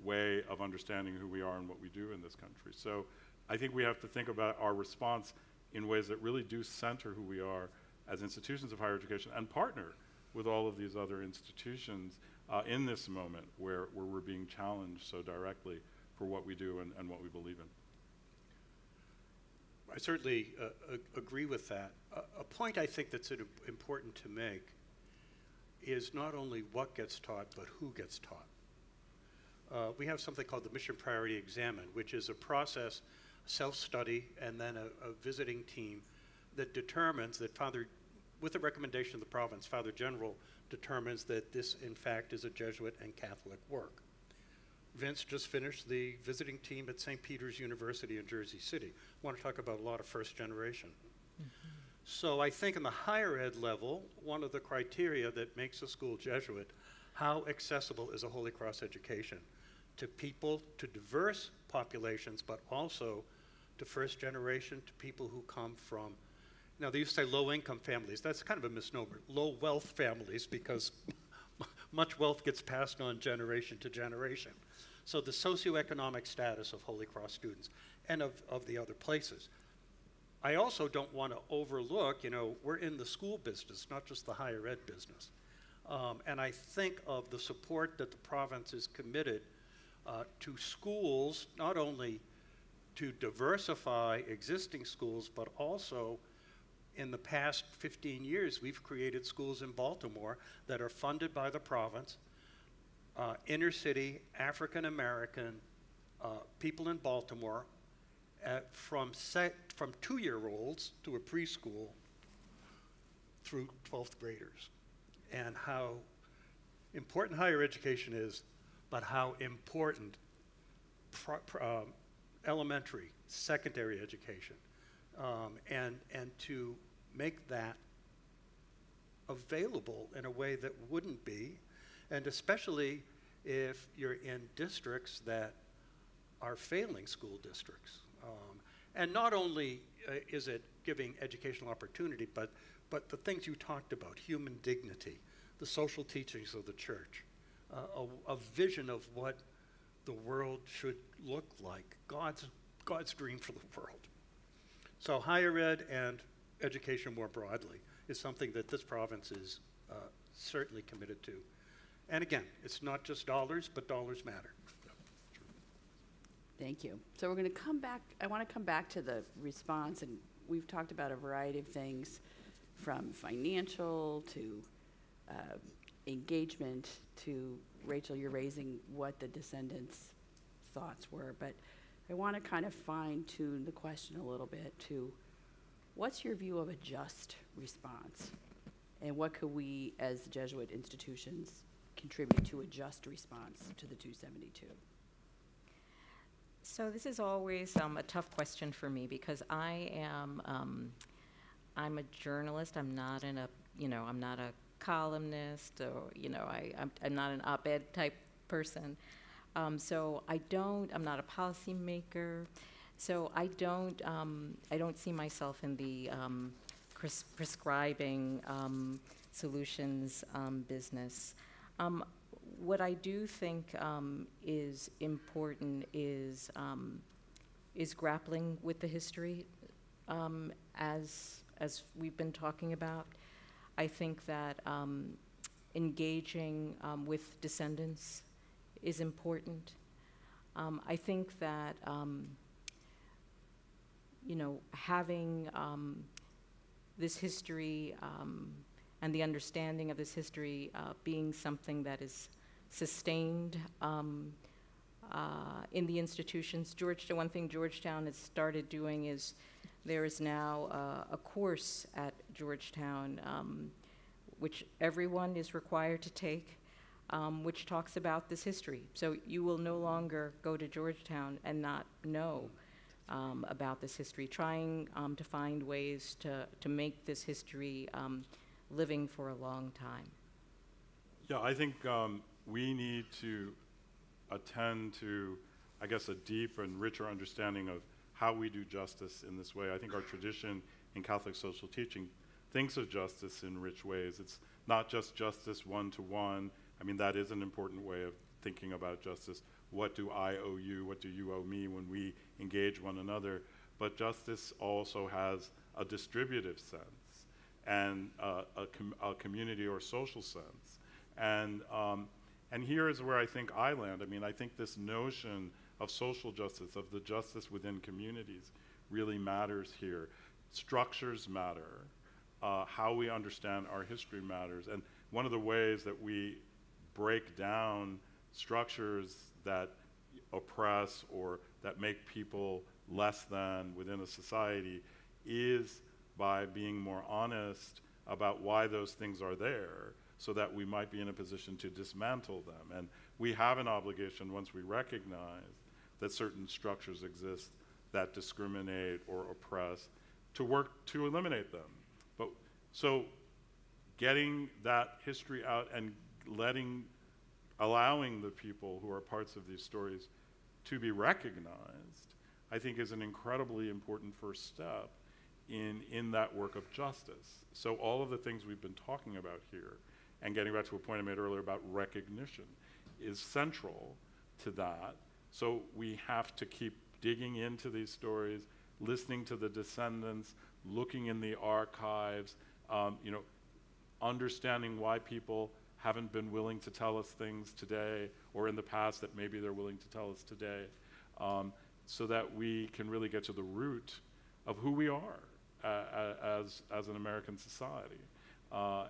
way of understanding who we are and what we do in this country. So I think we have to think about our response in ways that really do center who we are as institutions of higher education and partner with all of these other institutions in this moment where we're being challenged so directly for what we do and what we believe in. I certainly agree with that. A point I think that's important to make is not only what gets taught, but who gets taught. We have something called the Mission Priority Examen, which is a process, self-study, and then a visiting team that determines that with the recommendation of the province, Father General determines that this, in fact, is a Jesuit and Catholic work. Vince just finished the visiting team at St. Peter's University in Jersey City. I want to talk about a lot of first generation. Mm-hmm. So I think in the higher ed level, one of the criteria that makes a school Jesuit, how accessible is a Holy Cross education to people, to diverse populations, but also to first generation, to people who come from, now they used to say low-income families. That's kind of a misnomer. Low-wealth families, because much wealth gets passed on generation to generation. So the socioeconomic status of Holy Cross students and of the other places. I also don't want to overlook, we're in the school business, not just the higher ed business. And I think of the support that the province is committed to schools, not only to diversify existing schools, but also in the past 15 years, we've created schools in Baltimore that are funded by the province, inner city, African American people in Baltimore, from 2-year-olds to a preschool through 12th graders. And how important higher education is, but how important elementary, secondary education, and to make that available in a way that wouldn't be, and especially if you're in districts that are failing school districts. And not only is it giving educational opportunity, but the things you talked about, human dignity, the social teachings of the church, a vision of what the world should look like, God's dream for the world. So higher ed and education more broadly is something that this province is certainly committed to. And again, it's not just dollars, but dollars matter. Thank you. So we're going to come back. I want to come back to the response, and we've talked about a variety of things, from financial to engagement to, Rachel, you're raising what the descendants' thoughts were, but I want to kind of fine-tune the question a little bit to what's your view of a just response, and what could we as Jesuit institutions contribute to a just response to the 272? So this is always a tough question for me, because I'm a journalist. I'm not I'm not a columnist, or I'm not an op-ed type person. So I'm not a policymaker. So I don't see myself in the prescribing solutions business. What I do think is important is grappling with the history, as we've been talking about. I think that engaging with descendants is important. I think that having this history and the understanding of this history being something that is sustained in the institutions. One thing Georgetown has started doing is there is now a course at Georgetown which everyone is required to take, which talks about this history. So you will no longer go to Georgetown and not know about this history, trying to find ways to make this history living for a long time. Yeah, I think we need to attend to, I guess, a deep and richer understanding of how we do justice in this way. I think our tradition in Catholic social teaching thinks of justice in rich ways. It's not just justice one-to-one. I mean, that is an important way of thinking about justice. What do I owe you? What do you owe me when we engage one another? But justice also has a distributive sense and a community or social sense. And here is where I think I land. I mean, I think this notion of social justice, of the justice within communities, really matters here. Structures matter. How we understand our history matters. And one of the ways that we break down structures that oppress or that make people less than within a society is by being more honest about why those things are there, so that we might be in a position to dismantle them. And we have an obligation, once we recognize that certain structures exist that discriminate or oppress, to work to eliminate them. But so getting that history out and allowing the people who are parts of these stories to be recognized I think is an incredibly important first step in that work of justice. So all of the things we've been talking about here, and getting back to a point I made earlier about recognition, is central to that. So we have to keep digging into these stories, listening to the descendants, looking in the archives, understanding why people haven't been willing to tell us things today or in the past that maybe they're willing to tell us today, so that we can really get to the root of who we are as an American society,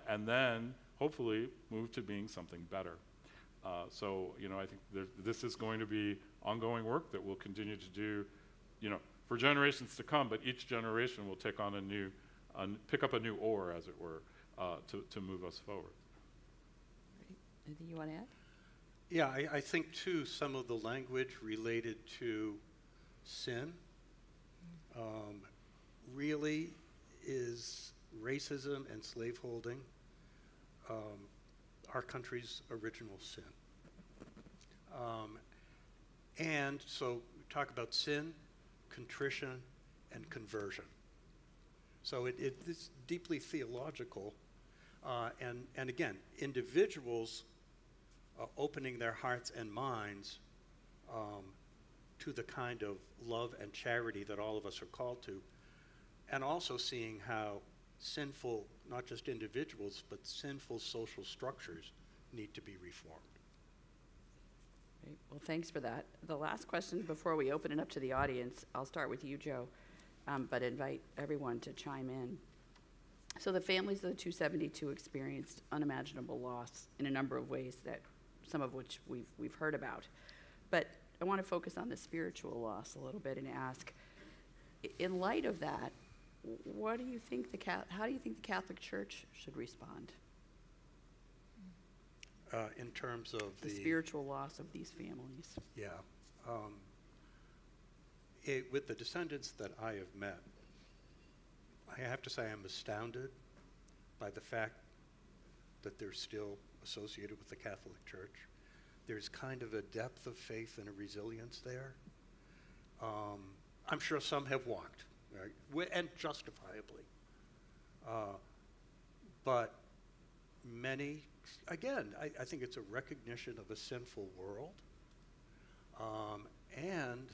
and then hopefully move to being something better. So I think this is going to be ongoing work that we'll continue to do, for generations to come, but each generation will take on pick up a new oar, as it were, to move us forward. Great. Anything you want to add? Yeah, I think too some of the language related to sin really is racism and slaveholding our country's original sin. And so we talk about sin, contrition, and conversion. So it's deeply theological. And again, individuals opening their hearts and minds to the kind of love and charity that all of us are called to, and also seeing how sinful, not just individuals, but sinful social structures need to be reformed. Great. Well, thanks for that. The last question before we open it up to the audience, I'll start with you, Joe, but invite everyone to chime in. So the families of the 272 experienced unimaginable loss in a number of ways, that some of which we've heard about. But I want to focus on the spiritual loss a little bit and ask, in light of that, what do you think how do you think the Catholic Church should respond? In terms of the spiritual loss of these families. Yeah. With the descendants that I have met, I have to say I'm astounded by the fact that they're still associated with the Catholic Church. There's kind of a depth of faith and a resilience there. I'm sure some have walked, right? And justifiably. But many, again, I think it's a recognition of a sinful world. And,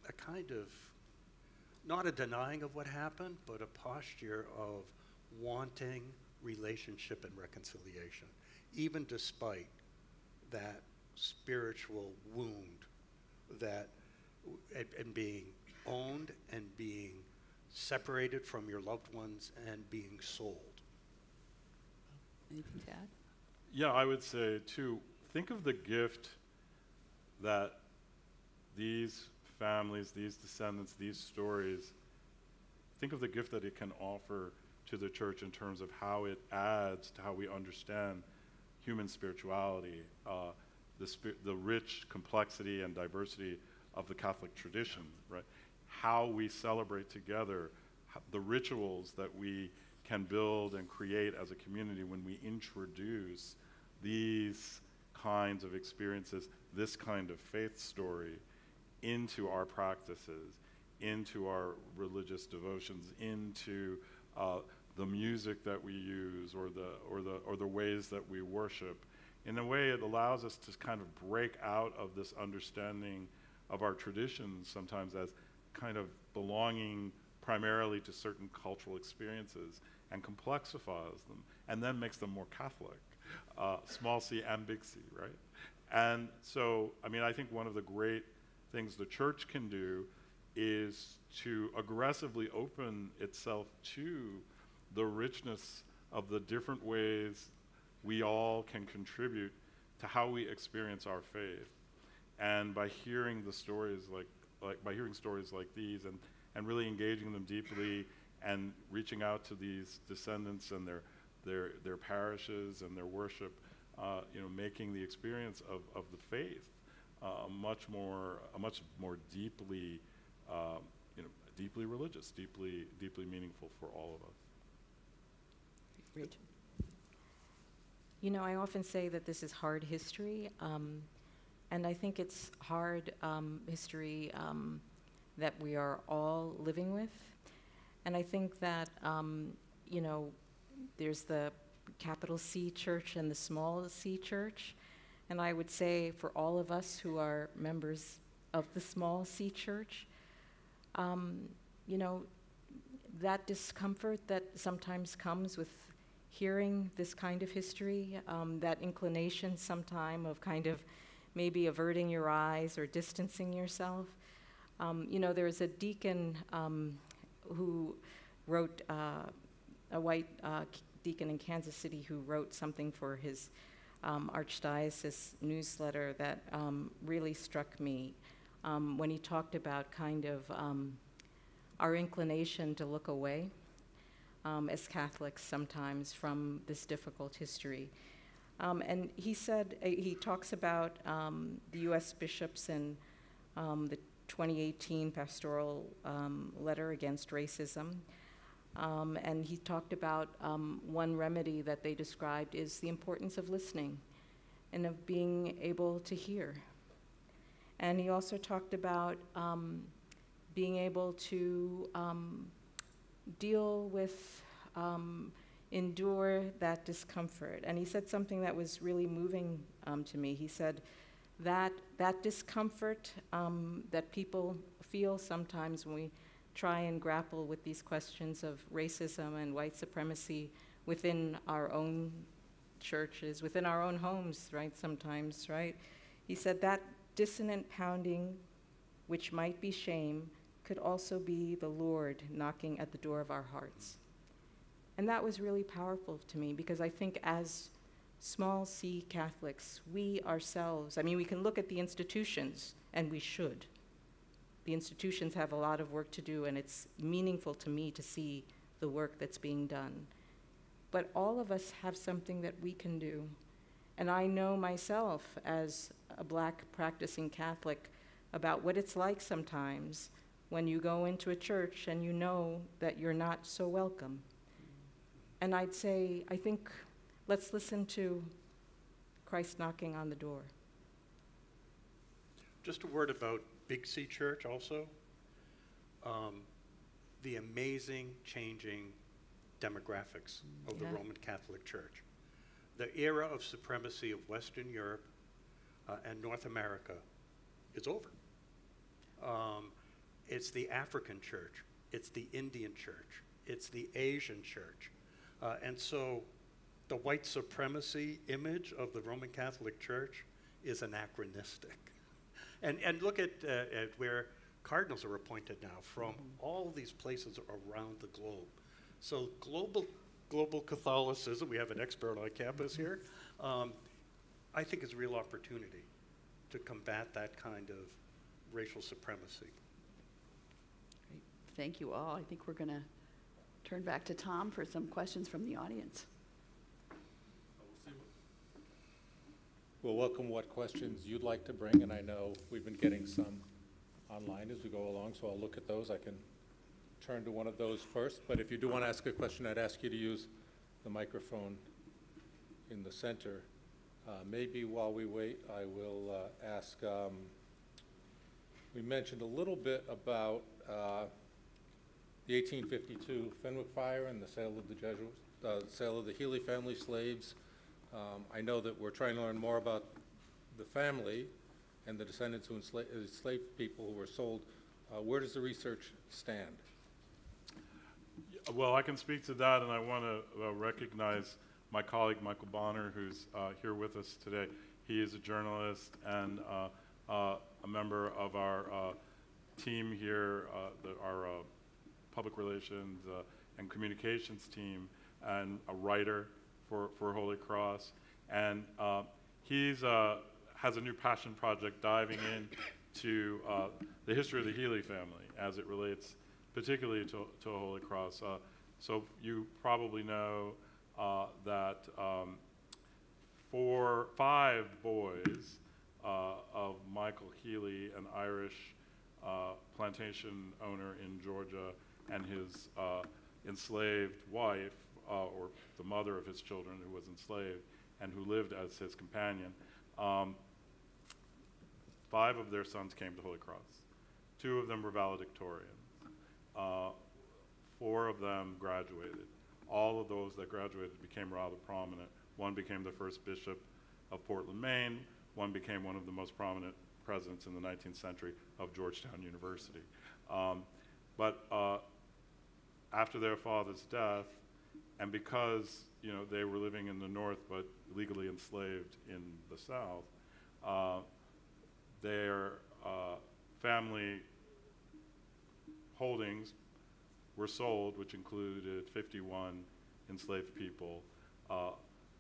a kind of, not a denying of what happened, but a posture of wanting relationship and reconciliation, even despite that spiritual wound and being owned and being separated from your loved ones and being sold. Anything to add? Yeah, I would say, too, think of the gift that these families, these descendants, these stories, think of the gift that it can offer to the church in terms of how it adds to how we understand human spirituality, the rich complexity and diversity of the Catholic tradition, right? How we celebrate together, the rituals that we can build and create as a community when we introduce these kinds of experiences, this kind of faith story into our practices, into our religious devotions, into the music that we use or the ways that we worship. In a way, it allows us to kind of break out of this understanding of our traditions sometimes as kind of belonging primarily to certain cultural experiences and complexifies them and then makes them more Catholic, small c and big C, right? And so, I think one of the great things the church can do is to aggressively open itself to the richness of the different ways we all can contribute to how we experience our faith. And by hearing the stories by hearing stories like these and really engaging them deeply and reaching out to these descendants and their parishes and their worship, making the experience of the faith much more deeply, deeply religious, deeply meaningful for all of us. Rachel. I often say that this is hard history. And I think it's hard history that we are all living with. And I think that, you know, there's the capital C church and the small c church. And I would say for all of us who are members of the small c church, you know, that discomfort that sometimes comes with hearing this kind of history, that inclination sometime of kind of maybe averting your eyes or distancing yourself. You know, there's a deacon who wrote, a white deacon in Kansas City who wrote something for his archdiocese newsletter that really struck me when he talked about kind of our inclination to look away as Catholics sometimes from this difficult history. And he said, he talks about the U.S. bishops and the 2018 pastoral letter against racism. And he talked about one remedy that they described is the importance of listening and of being able to hear. And he also talked about being able to deal with, endure that discomfort. And he said something that was really moving to me. He said that discomfort that people feel sometimes when we try and grapple with these questions of racism and white supremacy within our own churches, within our own homes, right, sometimes, right? He said that dissonant pounding, which might be shame, could also be the Lord knocking at the door of our hearts. And that was really powerful to me because I think as small c Catholics, we ourselves, I mean, we can look at the institutions, and we should. The institutions have a lot of work to do, and it's meaningful to me to see the work that's being done. But all of us have something that we can do. And I know myself as a Black practicing Catholic about what it's like sometimes when you go into a church and you know that you're not so welcome. And I'd say, I think, let's listen to Christ knocking on the door. Just a word about Big C Church also. The amazing changing demographics of the Roman Catholic Church. The era of supremacy of Western Europe and North America is over. It's the African church, it's the Indian church, it's the Asian church. And so the white supremacy image of the Roman Catholic Church is anachronistic. And look at where cardinals are appointed now from all these places around the globe. So global Catholicism, we have an expert on campus here, I think is a real opportunity to combat that kind of racial supremacy. Great. Thank you all. I think we're going to turn back to Tom for some questions from the audience. We'll welcome what questions you'd like to bring, and I know we've been getting some online as we go along, so I'll look at those. I can turn to one of those first, but if you do want to ask a question, I'd ask you to use the microphone in the center. Maybe while we wait, I will ask, we mentioned a little bit about the 1852 Fenwick Fire and the sale of the Jesuits, sale of the Healy family slaves. I know that we're trying to learn more about the family and the descendants who enslaved people who were sold. Where does the research stand? Well, I can speak to that, and I want to recognize my colleague Michael Bonner, who's here with us today. He is a journalist and a member of our team here, our public relations and communications team, and a writer for Holy Cross. And he's has a new passion project diving into the history of the Healy family as it relates particularly to Holy Cross. So you probably know that 5 boys of Michael Healy, an Irish plantation owner in Georgia, and his enslaved wife, or the mother of his children who was enslaved and who lived as his companion, 5 of their sons came to Holy Cross. 2 of them were valedictorians. 4 of them graduated. All of those that graduated became rather prominent. One became the first bishop of Portland, Maine. One became one of the most prominent presidents in the 19th century of Georgetown University. But after their father's death, and because they were living in the North but legally enslaved in the South, their family holdings were sold, which included 51 enslaved people.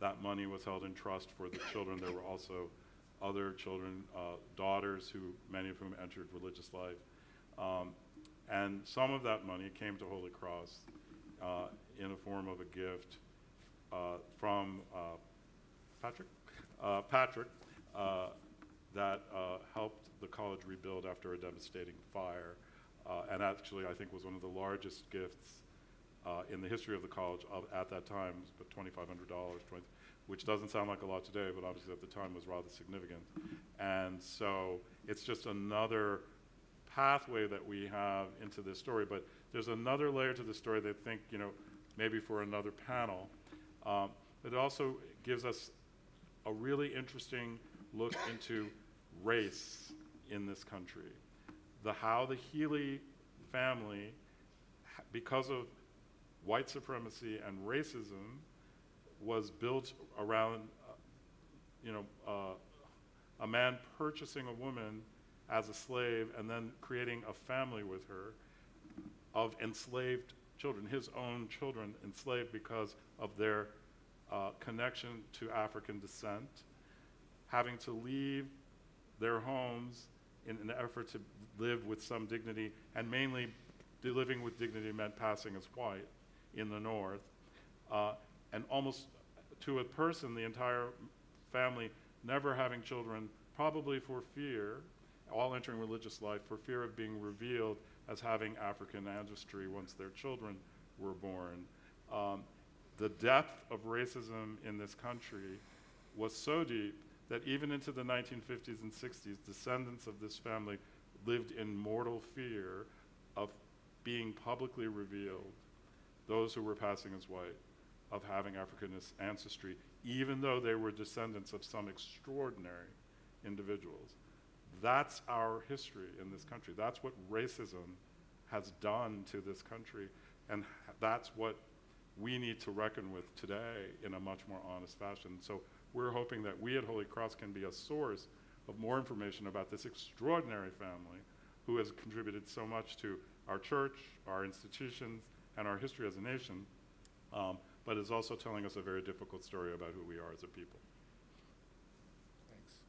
That money was held in trust for the children. There were also other children, daughters, many of whom entered religious life. And some of that money came to Holy Cross in the form of a gift from Patrick, that helped the college rebuild after a devastating fire. And actually, I think was one of the largest gifts in the history of the college at that time, but $2,500, which doesn't sound like a lot today, but obviously at the time was rather significant. And so it's just another pathway that we have into this story. But there's another layer to the story that I think, maybe for another panel. It also gives us a really interesting look into race in this country. How the Healy family, because of white supremacy and racism, was built around, a man purchasing a woman as a slave and then creating a family with her of enslaved children, his own children enslaved because of their connection to African descent, having to leave their homes in an effort to live with some dignity, and mainly living with dignity meant passing as white in the North. And almost to a person, the entire family never having children, probably for fear, all entering religious life, for fear of being revealed as having African ancestry once their children were born. The depth of racism in this country was so deep that even into the 1950s and 60s, descendants of this family lived in mortal fear of being publicly revealed, those who were passing as white, of having African ancestry, even though they were descendants of some extraordinary individuals. That's our history in this country. That's what racism has done to this country, and that's what we need to reckon with today in a much more honest fashion. So we're hoping that we at Holy Cross can be a source of more information about this extraordinary family who has contributed so much to our church, our institutions, and our history as a nation, but is also telling us a very difficult story about who we are as a people. Thanks.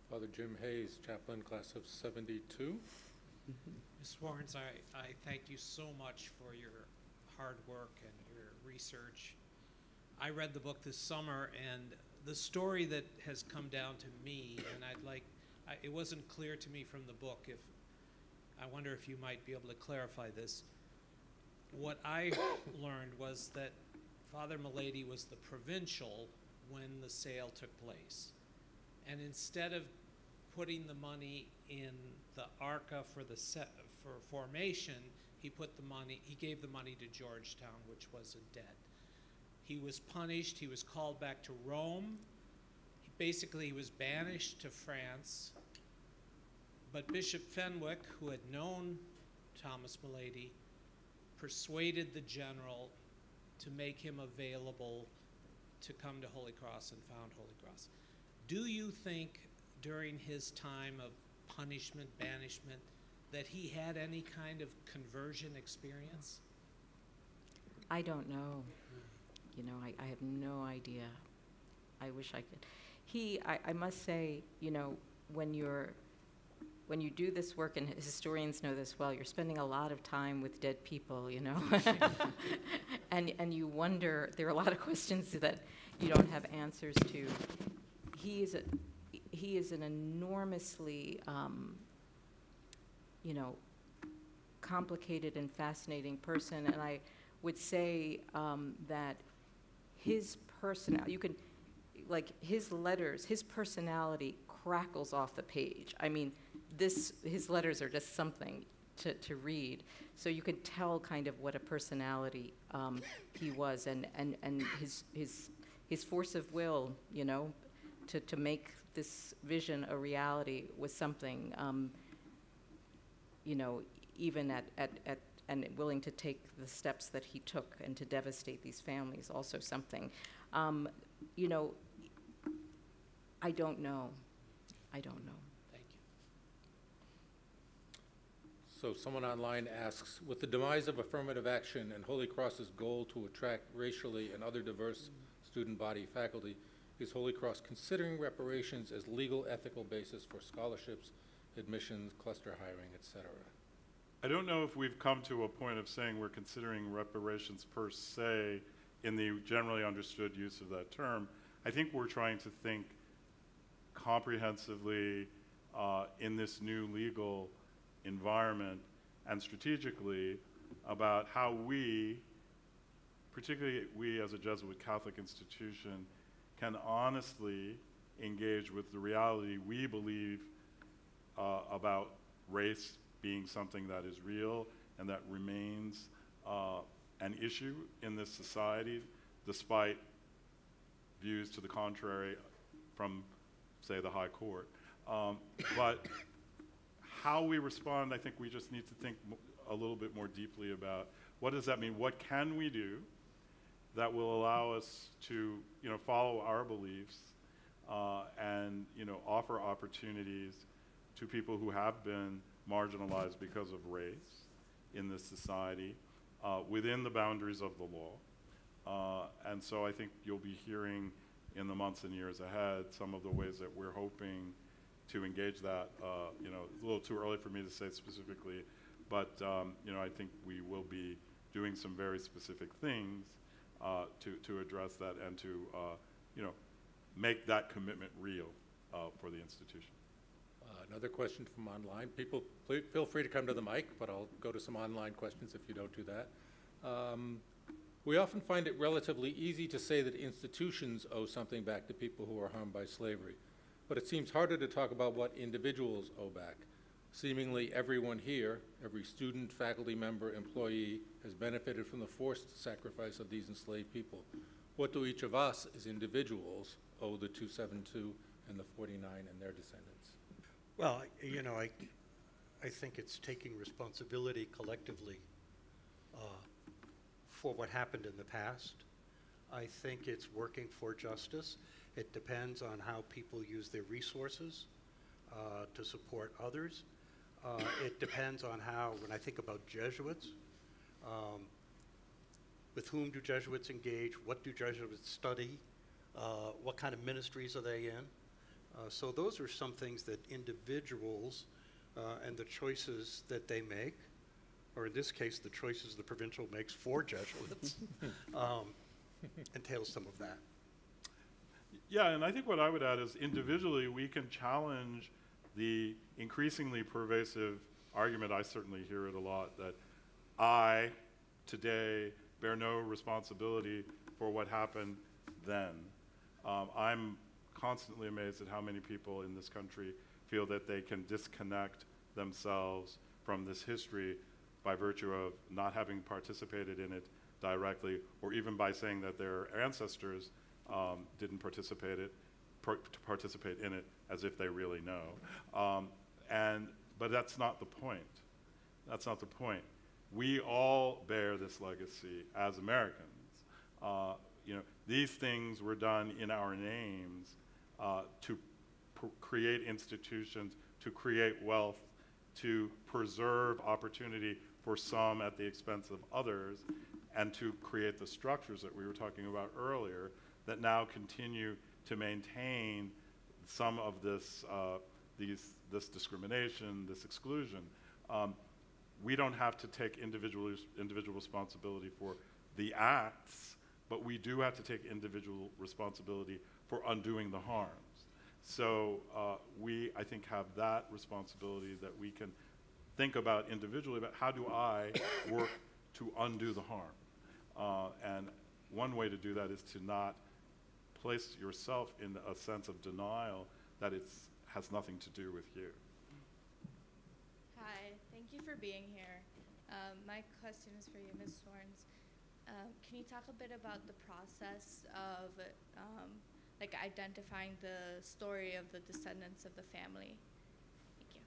Father Jim Hayes, chaplain, class of 72. Ms. Swarns, I thank you so much for your hard work and your research. I read the book this summer, and the story that has come down to me, and it wasn't clear to me from the book. I wonder if you might be able to clarify this. What I learned was that Father Milady was the provincial when the sale took place. And instead of putting the money in the ARCA for formation, he gave the money to Georgetown, which was a debt. He was punished. He was called back to Rome. He was banished to France. But Bishop Fenwick, who had known Thomas Milady, persuaded the general to make him available to come to Holy Cross and found Holy Cross. Do you think during his time of punishment, banishment, that he had any kind of conversion experience? I don't know. I have no idea. I wish I could. I must say, when you do this work, and historians know this well, you're spending a lot of time with dead people, and you wonder, there are a lot of questions that you don't have answers to. He is an enormously, complicated and fascinating person, and I would say that his personality, like his letters, his personality crackles off the page. I mean, his letters are just something to read. So you could tell kind of what a personality he was, and his force of will, you know, to make this vision a reality was something, you know, even and willing to take the steps that he took and to devastate these families, also something. You know, I don't know. I don't know. Thank you. So someone online asks, with the demise of affirmative action and Holy Cross's goal to attract racially and other diverse student body faculty, is Holy Cross considering reparations as legal ethical basis for scholarships, admissions, cluster hiring, et cetera? I don't know if we've come to a point of saying we're considering reparations per se in the generally understood use of that term. I think we're trying to think comprehensively in this new legal environment and strategically about how we, particularly we as a Jesuit Catholic institution, can honestly engage with the reality we believe about race being something that is real and that remains an issue in this society, despite views to the contrary from, say, the High Court. But how we respond, I think we just need to think a little bit more deeply about what does that mean? What can we do that will allow us to, you know, follow our beliefs and, you know, offer opportunities to people who have been marginalized because of race in this society within the boundaries of the law. And so I think you'll be hearing in the months and years ahead some of the ways that we're hoping to engage that. You know, it's a little too early for me to say specifically, but you know, I think we will be doing some very specific things to address that and to you know, make that commitment real for the institution. Another question from online. People, feel free to come to the mic, but I'll go to some online questions if you don't do that. We often find it relatively easy to say that institutions owe something back to people who are harmed by slavery, but it seems harder to talk about what individuals owe back. Seemingly everyone here, every student, faculty member, employee, has benefited from the forced sacrifice of these enslaved people. What do each of us as individuals owe the 272 and the 49 and their descendants? Well, you know, I think it's taking responsibility collectively for what happened in the past. I think it's working for justice. It depends on how people use their resources to support others. It depends on how, when I think about Jesuits, with whom do Jesuits engage? What do Jesuits study? What kind of ministries are they in? So those are some things that individuals and the choices that they make, or in this case, the choices the provincial makes for Jesuits, entails some of that. Yeah, and I think what I would add is individually we can challenge the increasingly pervasive argument, I certainly hear it a lot, that I, today, bear no responsibility for what happened then. I'm constantly amazed at how many people in this country feel that they can disconnect themselves from this history by virtue of not having participated in it directly, or even by saying that their ancestors didn't participate in it as if they really know. But that's not the point. That's not the point. We all bear this legacy as Americans. You know, these things were done in our names to create institutions, to create wealth, to preserve opportunity for some at the expense of others, and to create the structures that we were talking about earlier that now continue to maintain some of this, this discrimination, this exclusion. We don't have to take individual responsibility for the acts, but we do have to take individual responsibility for undoing the harms. So we, I think, have that responsibility that we can think about individually about how do I work to undo the harm. And one way to do that is to not place yourself in a sense of denial that it has nothing to do with you. Hi, thank you for being here. My question is for you, Ms. Swarns. Can you talk a bit about the process of like identifying the story of the descendants of the family? Thank you.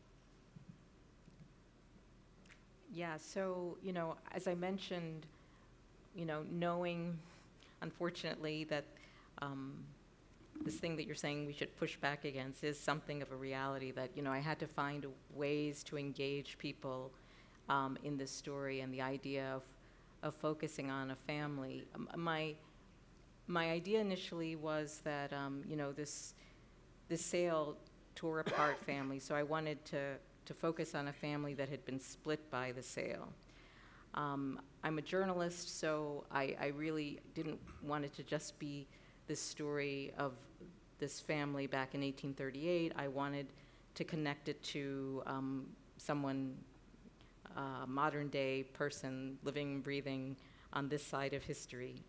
Yeah, so, as I mentioned, knowing, unfortunately, that this thing that you're saying we should push back against is something of a reality that, I had to find ways to engage people in this story and the idea of focusing on a family. My idea initially was that, this sale tore apart families, so I wanted to focus on a family that had been split by the sale. I'm a journalist, so I really didn't want it to just be this story of this family back in 1838. I wanted to connect it to someone, modern day person, living, breathing on this side of history,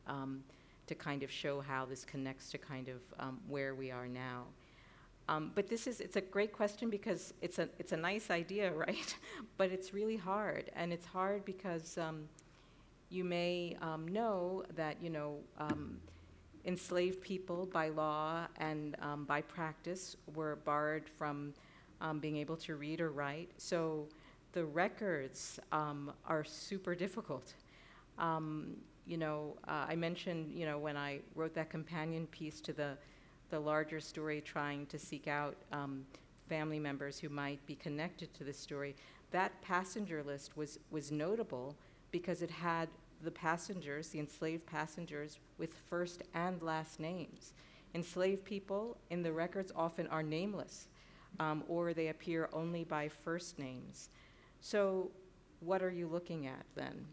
to kind of show how this connects to kind of where we are now. But it's a great question because it's a nice idea, right? But it's really hard, and it's hard because you may know that, enslaved people by law and by practice were barred from being able to read or write. So the records are super difficult. I mentioned, when I wrote that companion piece to the larger story, trying to seek out family members who might be connected to this story, that passenger list was notable because it had the passengers, the enslaved passengers, with first and last names. Enslaved people in the records often are nameless, or they appear only by first names. So what are you looking at then?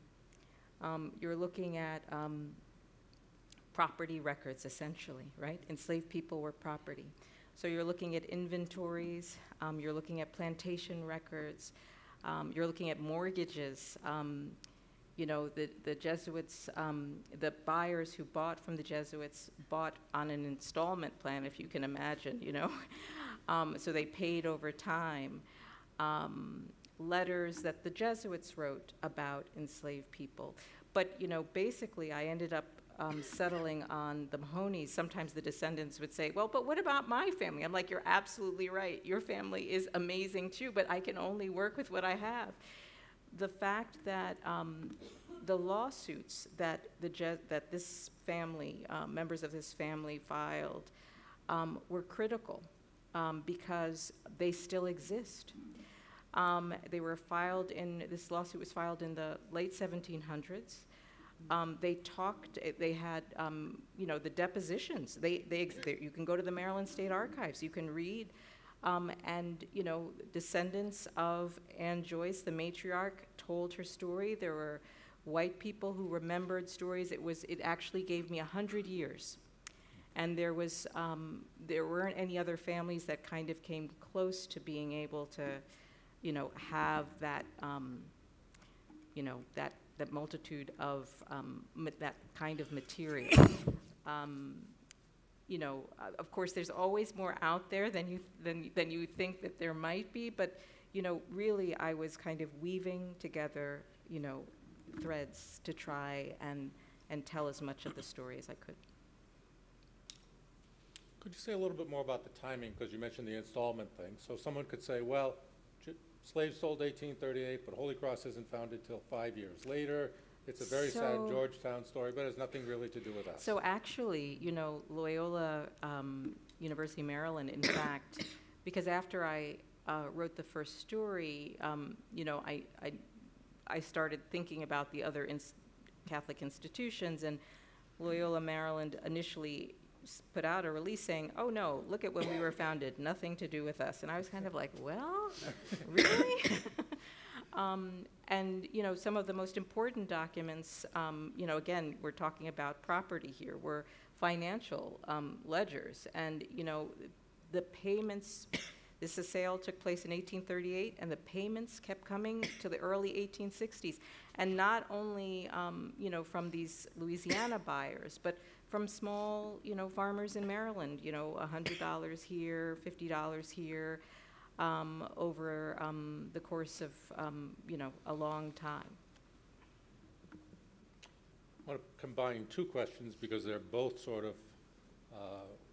You're looking at property records, essentially, right? Enslaved people were property. So you're looking at inventories, you're looking at plantation records, you're looking at mortgages. The Jesuits, the buyers who bought from the Jesuits bought on an installment plan, if you can imagine, so they paid over time. Letters that the Jesuits wrote about enslaved people. But, basically I ended up settling on the Mahonies. Sometimes the descendants would say, well, but what about my family? I'm like, you're absolutely right. Your family is amazing too, but I can only work with what I have. The fact that the lawsuits that this family, members of this family filed, were critical because they still exist. They were filed this lawsuit was filed in the late 1700s. They had, the depositions. You can go to the Maryland State Archives, you can read, and, descendants of Anne Joyce, the matriarch, told her story. There were white people who remembered stories. It actually gave me 100 years. And there weren't any other families that kind of came close to being able to, have that, that multitude of that kind of material. Of course, there's always more out there than you think that there might be, but really, I was kind of weaving together, threads to try and tell as much of the story as I could. Could you say a little bit more about the timing, because you mentioned the installment thing? So someone could say, well, slaves sold 1838, but Holy Cross isn't founded till 5 years later. It's a very sad Georgetown story, but it has nothing really to do with us. So actually, Loyola University, Maryland, in fact, because after I wrote the first story, I started thinking about the other Catholic institutions, and Loyola Maryland initially put out a release saying, oh no, look at when we were founded, nothing to do with us. And I was kind of like, well, really? And, some of the most important documents, again, we're talking about property here, were financial ledgers. And, the payments, this sale took place in 1838, and the payments kept coming to the early 1860s. And not only, from these Louisiana buyers, but from small, farmers in Maryland, $100 here, $50 here, over the course of, a long time. I want to combine two questions because they're both sort of,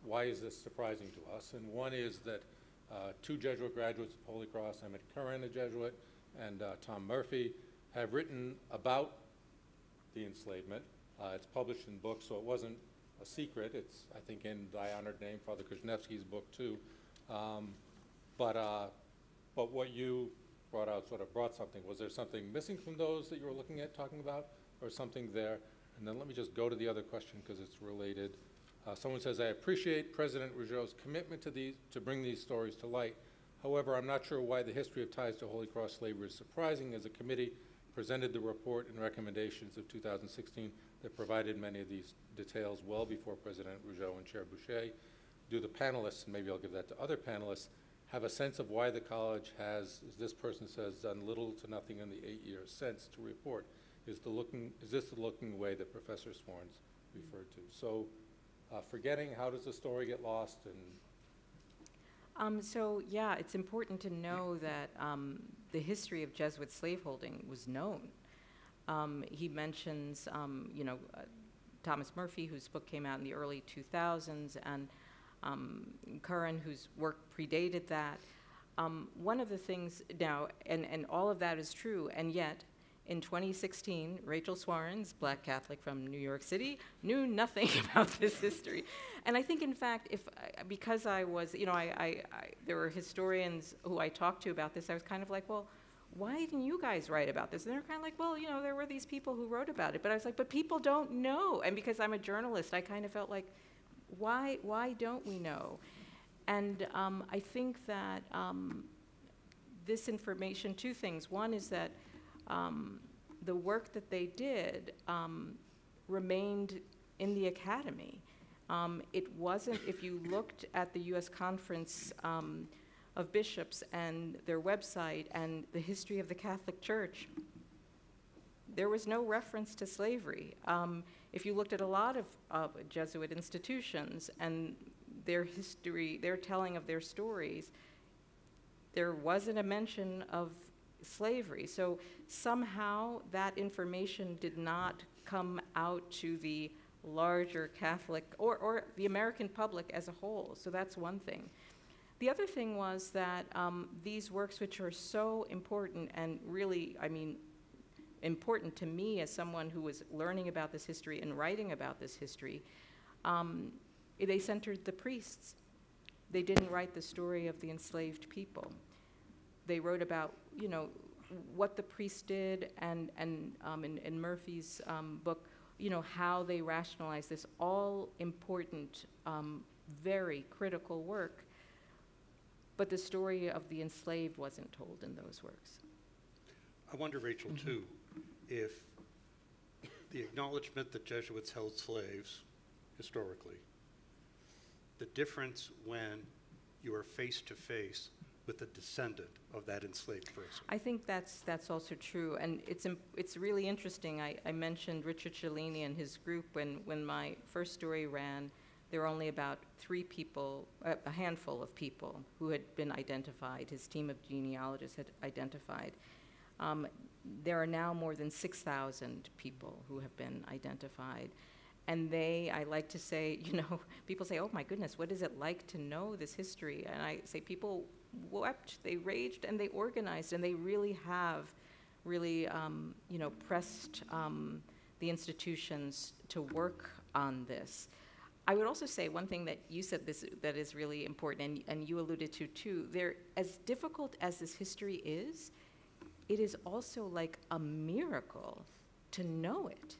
why is this surprising to us? And one is that two Jesuit graduates of Holy Cross, Emmett Curran, a Jesuit, and Tom Murphy, have written about the enslavement. It's published in books, so it wasn't a secret. It's, I think, in thy honored name, Father Krasnevsky's book, too. But what you brought out sort of brought something. Was there something missing from those that you were looking at, talking about, or something there? And then let me just go to the other question because it's related. Someone says, I appreciate President Rougeau's commitment to bring these stories to light. However, I'm not sure why the history of ties to Holy Cross slavery is surprising, as a committee presented the report and recommendations of 2016 that provided many of these details well before President Rougeau and Chair Boucher. Do the panelists, and maybe I'll give that to other panelists, have a sense of why the college has, as this person says, done little to nothing in the 8 years since to report? Is this the looking way that Professor Swarns referred to? So, forgetting, how does the story get lost? And So yeah, it's important to know that the history of Jesuit slaveholding was known. He mentions, Thomas Murphy, whose book came out in the early 2000s, and Curran, whose work predated that. One of the things now, and all of that is true, and yet in 2016, Rachel Swarns, Black Catholic from New York City, knew nothing about this history. And I think, in fact, because I was, there were historians who I talked to about this, I was kind of like, well, why didn't you guys write about this? And they're kind of like, well, there were these people who wrote about it. But I was like, but people don't know. And because I'm a journalist, I kind of felt like, why don't we know? And I think that this information, two things. One is that the work that they did remained in the academy. It wasn't, if you looked at the U.S. Conference of Bishops and their website and the history of the Catholic Church, there was no reference to slavery. If you looked at a lot of Jesuit institutions and their history, their telling of their stories, there wasn't a mention of slavery. So somehow that information did not come out to the larger Catholic or the American public as a whole. So that's one thing. The other thing was that these works, which are so important and really, important to me as someone who was learning about this history and writing about this history, they centered the priests. They didn't write the story of the enslaved people. They wrote about, what the priests did, and in Murphy's book, how they rationalized this all important, very critical work. But the story of the enslaved wasn't told in those works. I wonder, Rachel, too, if the acknowledgement that Jesuits held slaves historically, the difference when you are face to face with a descendant of that enslaved person. I think that's also true, and it's really interesting. I mentioned Richard Cellini and his group when my first story ran. There were only about 3 people, a handful of people who had been identified. His team of genealogists had identified. There are now more than 6,000 people who have been identified. And I like to say, people say, oh my goodness, what is it like to know this history? And I say people wept, they raged, and they organized, and they really have pressed the institutions to work on this. I would also say one thing that you said that is really important, and you alluded to too, as difficult as this history is, it is also like a miracle to know it.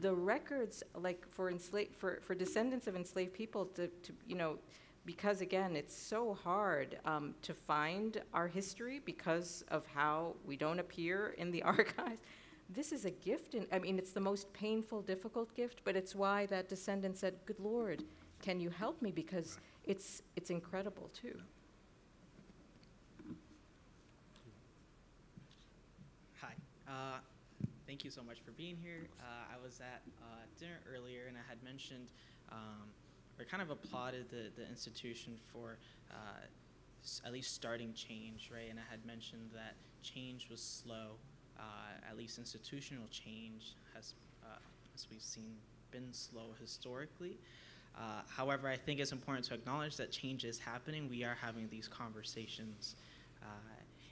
The records, like for descendants of enslaved people, to because again, it's so hard to find our history because of how we don't appear in the archives. This is a gift, it's the most painful, difficult gift, but it's why that descendant said, good Lord, can you help me? Because it's incredible too. Hi. thank you so much for being here. I was at dinner earlier, and I had mentioned, or kind of applauded the institution for at least starting change, right? And I had mentioned that change was slow. At least institutional change has, as we've seen, been slow historically. However, I think it's important to acknowledge that change is happening. We are having these conversations.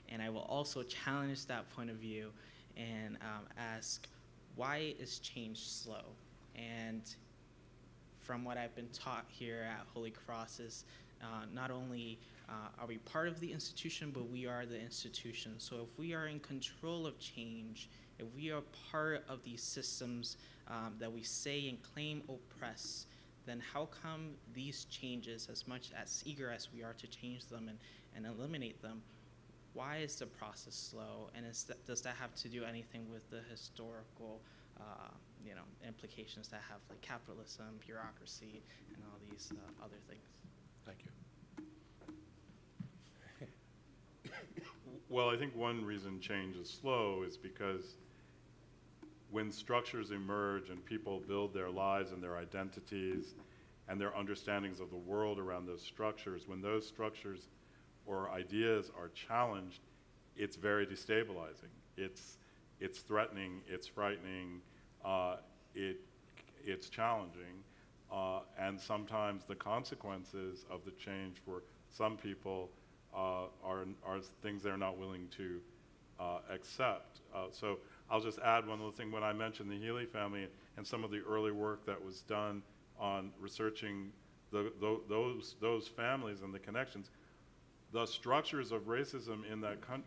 And I will also challenge that point of view and ask, why is change slow? And from what I've been taught here at Holy Cross is not only are we part of the institution, but we are the institution. So if we are in control of change, if we are part of these systems that we say and claim oppress, then how come these changes, as much as eager as we are to change them and eliminate them, why is the process slow? And does that have to do anything with the historical implications that have, like capitalism, bureaucracy, and all these other things? Thank you. Well, I think one reason change is slow is because when structures emerge and people build their lives and their identities and their understandings of the world around those structures, when those structures or ideas are challenged, it's very destabilizing. It's threatening, it's frightening, it's challenging, and sometimes the consequences of the change for some people are things they're not willing to accept. So I'll just add one little thing. When I mentioned the Healy family and some of the early work that was done on researching those families and the connections, the structures of racism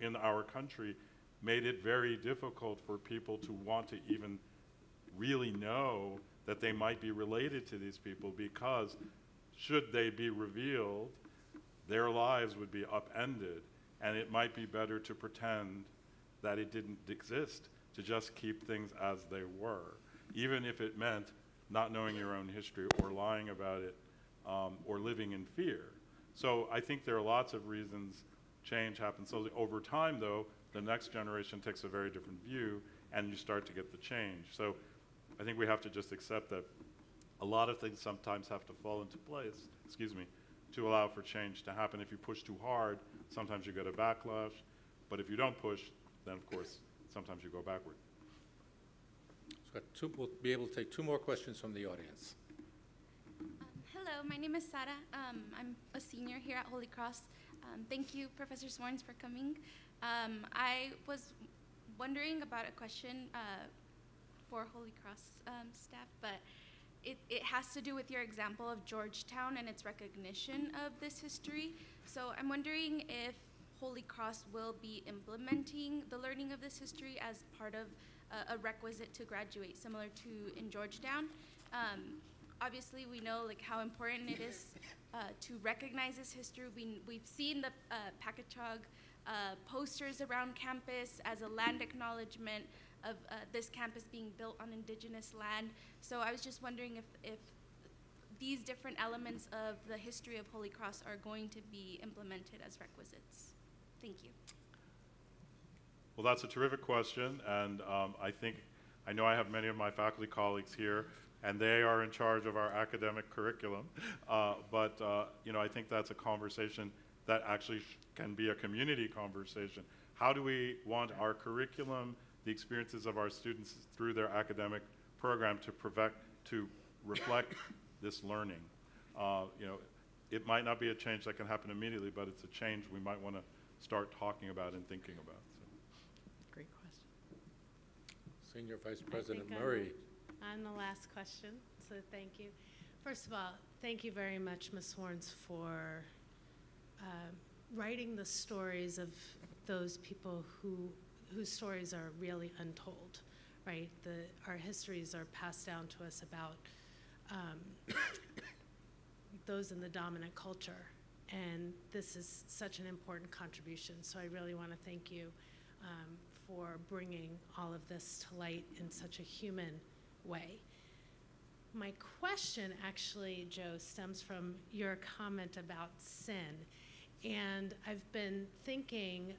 in our country made it very difficult for people to want to even really know that they might be related to these people, because should they be revealed, their lives would be upended, and it might be better to pretend that it didn't exist, to just keep things as they were, even if it meant not knowing your own history or lying about it or living in fear. So I think there are lots of reasons change happens slowly. Over time, though, the next generation takes a very different view, and you start to get the change. So I think we have to just accept that a lot of things sometimes have to fall into place, to allow for change to happen. If you push too hard, sometimes you get a backlash. But if you don't push, then of course, sometimes you go backward. So we'll be able to take two more questions from the audience. Hello, my name is Sara. I'm a senior here at Holy Cross. Thank you, Professor Swarns, for coming. I was wondering about a question for Holy Cross staff, but it has to do with your example of Georgetown and its recognition of this history. So I'm wondering if Holy Cross will be implementing the learning of this history as part of a requisite to graduate, similar to in Georgetown. Obviously, we know how important it is to recognize this history. We've seen the Pacachog posters around campus as a land acknowledgement of this campus being built on indigenous land. So I was just wondering if these different elements of the history of Holy Cross are going to be implemented as requisites. Thank you. Well, that's a terrific question, and I know I have many of my faculty colleagues here, and they are in charge of our academic curriculum. But I think that's a conversation that actually can be a community conversation. How do we want our curriculum, the experiences of our students through their academic program to reflect this learning? It might not be a change that can happen immediately, but it's a change we might want to start talking about and thinking about. So. Great question. Senior Vice President Murray. I'm the last question, so thank you. First of all, thank you very much, Ms. Swarns, for writing the stories of those people whose stories are really untold, right? Our histories are passed down to us about those in the dominant culture, and this is such an important contribution, so I really want to thank you for bringing all of this to light in such a human way. My question actually, Joe, stems from your comment about sin. And I've been thinking,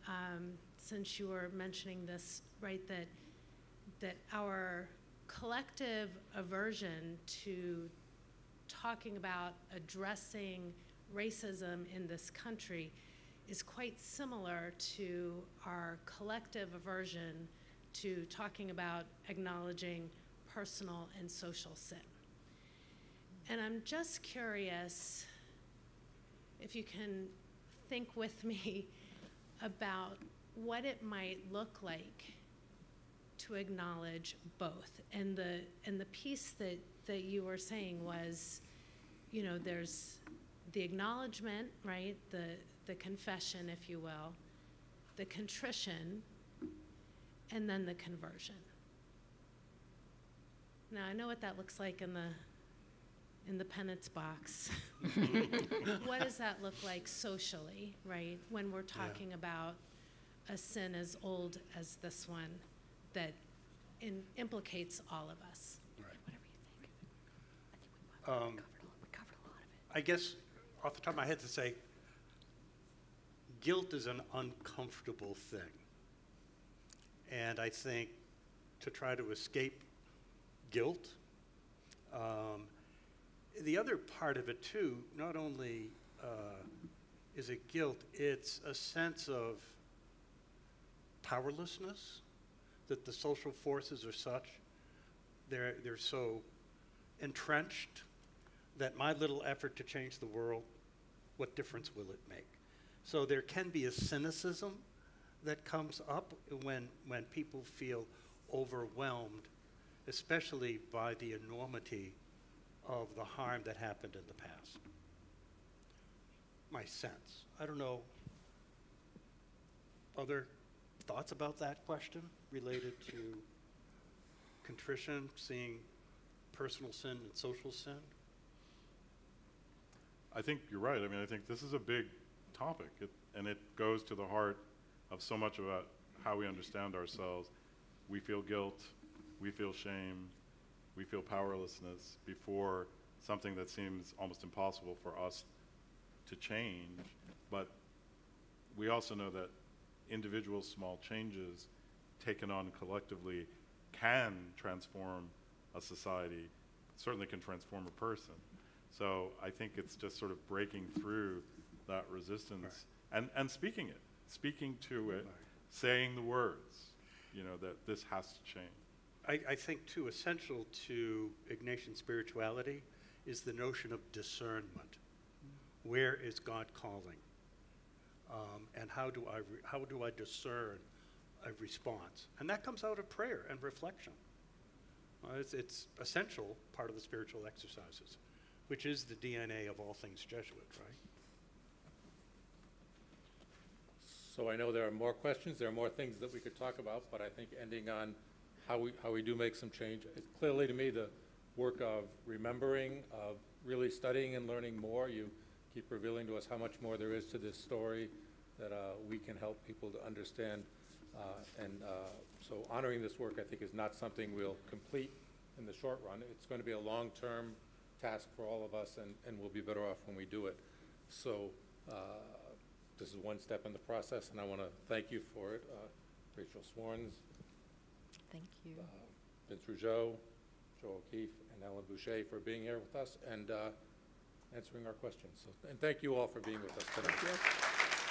since you were mentioning this, right, that that our collective aversion to talking about addressing racism in this country is quite similar to our collective aversion to talking about acknowledging personal and social sin. And I'm just curious if you can think with me about what it might look like to acknowledge both. And the piece that you were saying was, you know, there's the acknowledgement, right? The confession, if you will, the contrition, and then the conversion. Now, I know what that looks like in the penance box. What does that look like socially, right? When we're talking about a sin as old as this one that implicates all of us. Whatever you think. I think we covered a lot of it. I guess off the top of my head to say, guilt is an uncomfortable thing. And I think to try to escape guilt, the other part of it too, not only is it guilt, it's a sense of powerlessness, that the social forces are such, they're so entrenched that my little effort to change the world, what difference will it make? So there can be a cynicism that comes up when people feel overwhelmed, especially by the enormity of the harm that happened in the past. My sense. I don't know. Other thoughts about that question related to contrition, seeing personal sin and social sin? I think you're right. I mean, I think this is a big topic, and it goes to the heart of so much about how we understand ourselves. We feel guilt, we feel shame, we feel powerlessness before something that seems almost impossible for us to change. But we also know that individual small changes taken on collectively can transform a society, certainly can transform a person. So I think it's just sort of breaking through that resistance and speaking to it, saying the words, you know, that this has to change. I think, too, essential to Ignatian spirituality is the notion of discernment. Where is God calling? And how do I discern a response? And that comes out of prayer and reflection. It's essential part of the spiritual exercises, which is the DNA of all things Jesuit, right? So I know there are more questions, there are more things that we could talk about, but I think ending on how we do make some change, it's clearly to me the work of remembering, of really studying and learning more. You keep revealing to us how much more there is to this story that we can help people to understand. So honoring this work, I think, is not something we'll complete in the short run. It's going to be a long-term task for all of us, and we'll be better off when we do it. So this is one step in the process, and I want to thank you for it. Rachel Swarns. Thank you. Vince Rougeau, Joe O'Keefe, and Ellen Boucher for being here with us and answering our questions. So, and thank you all for being with us tonight.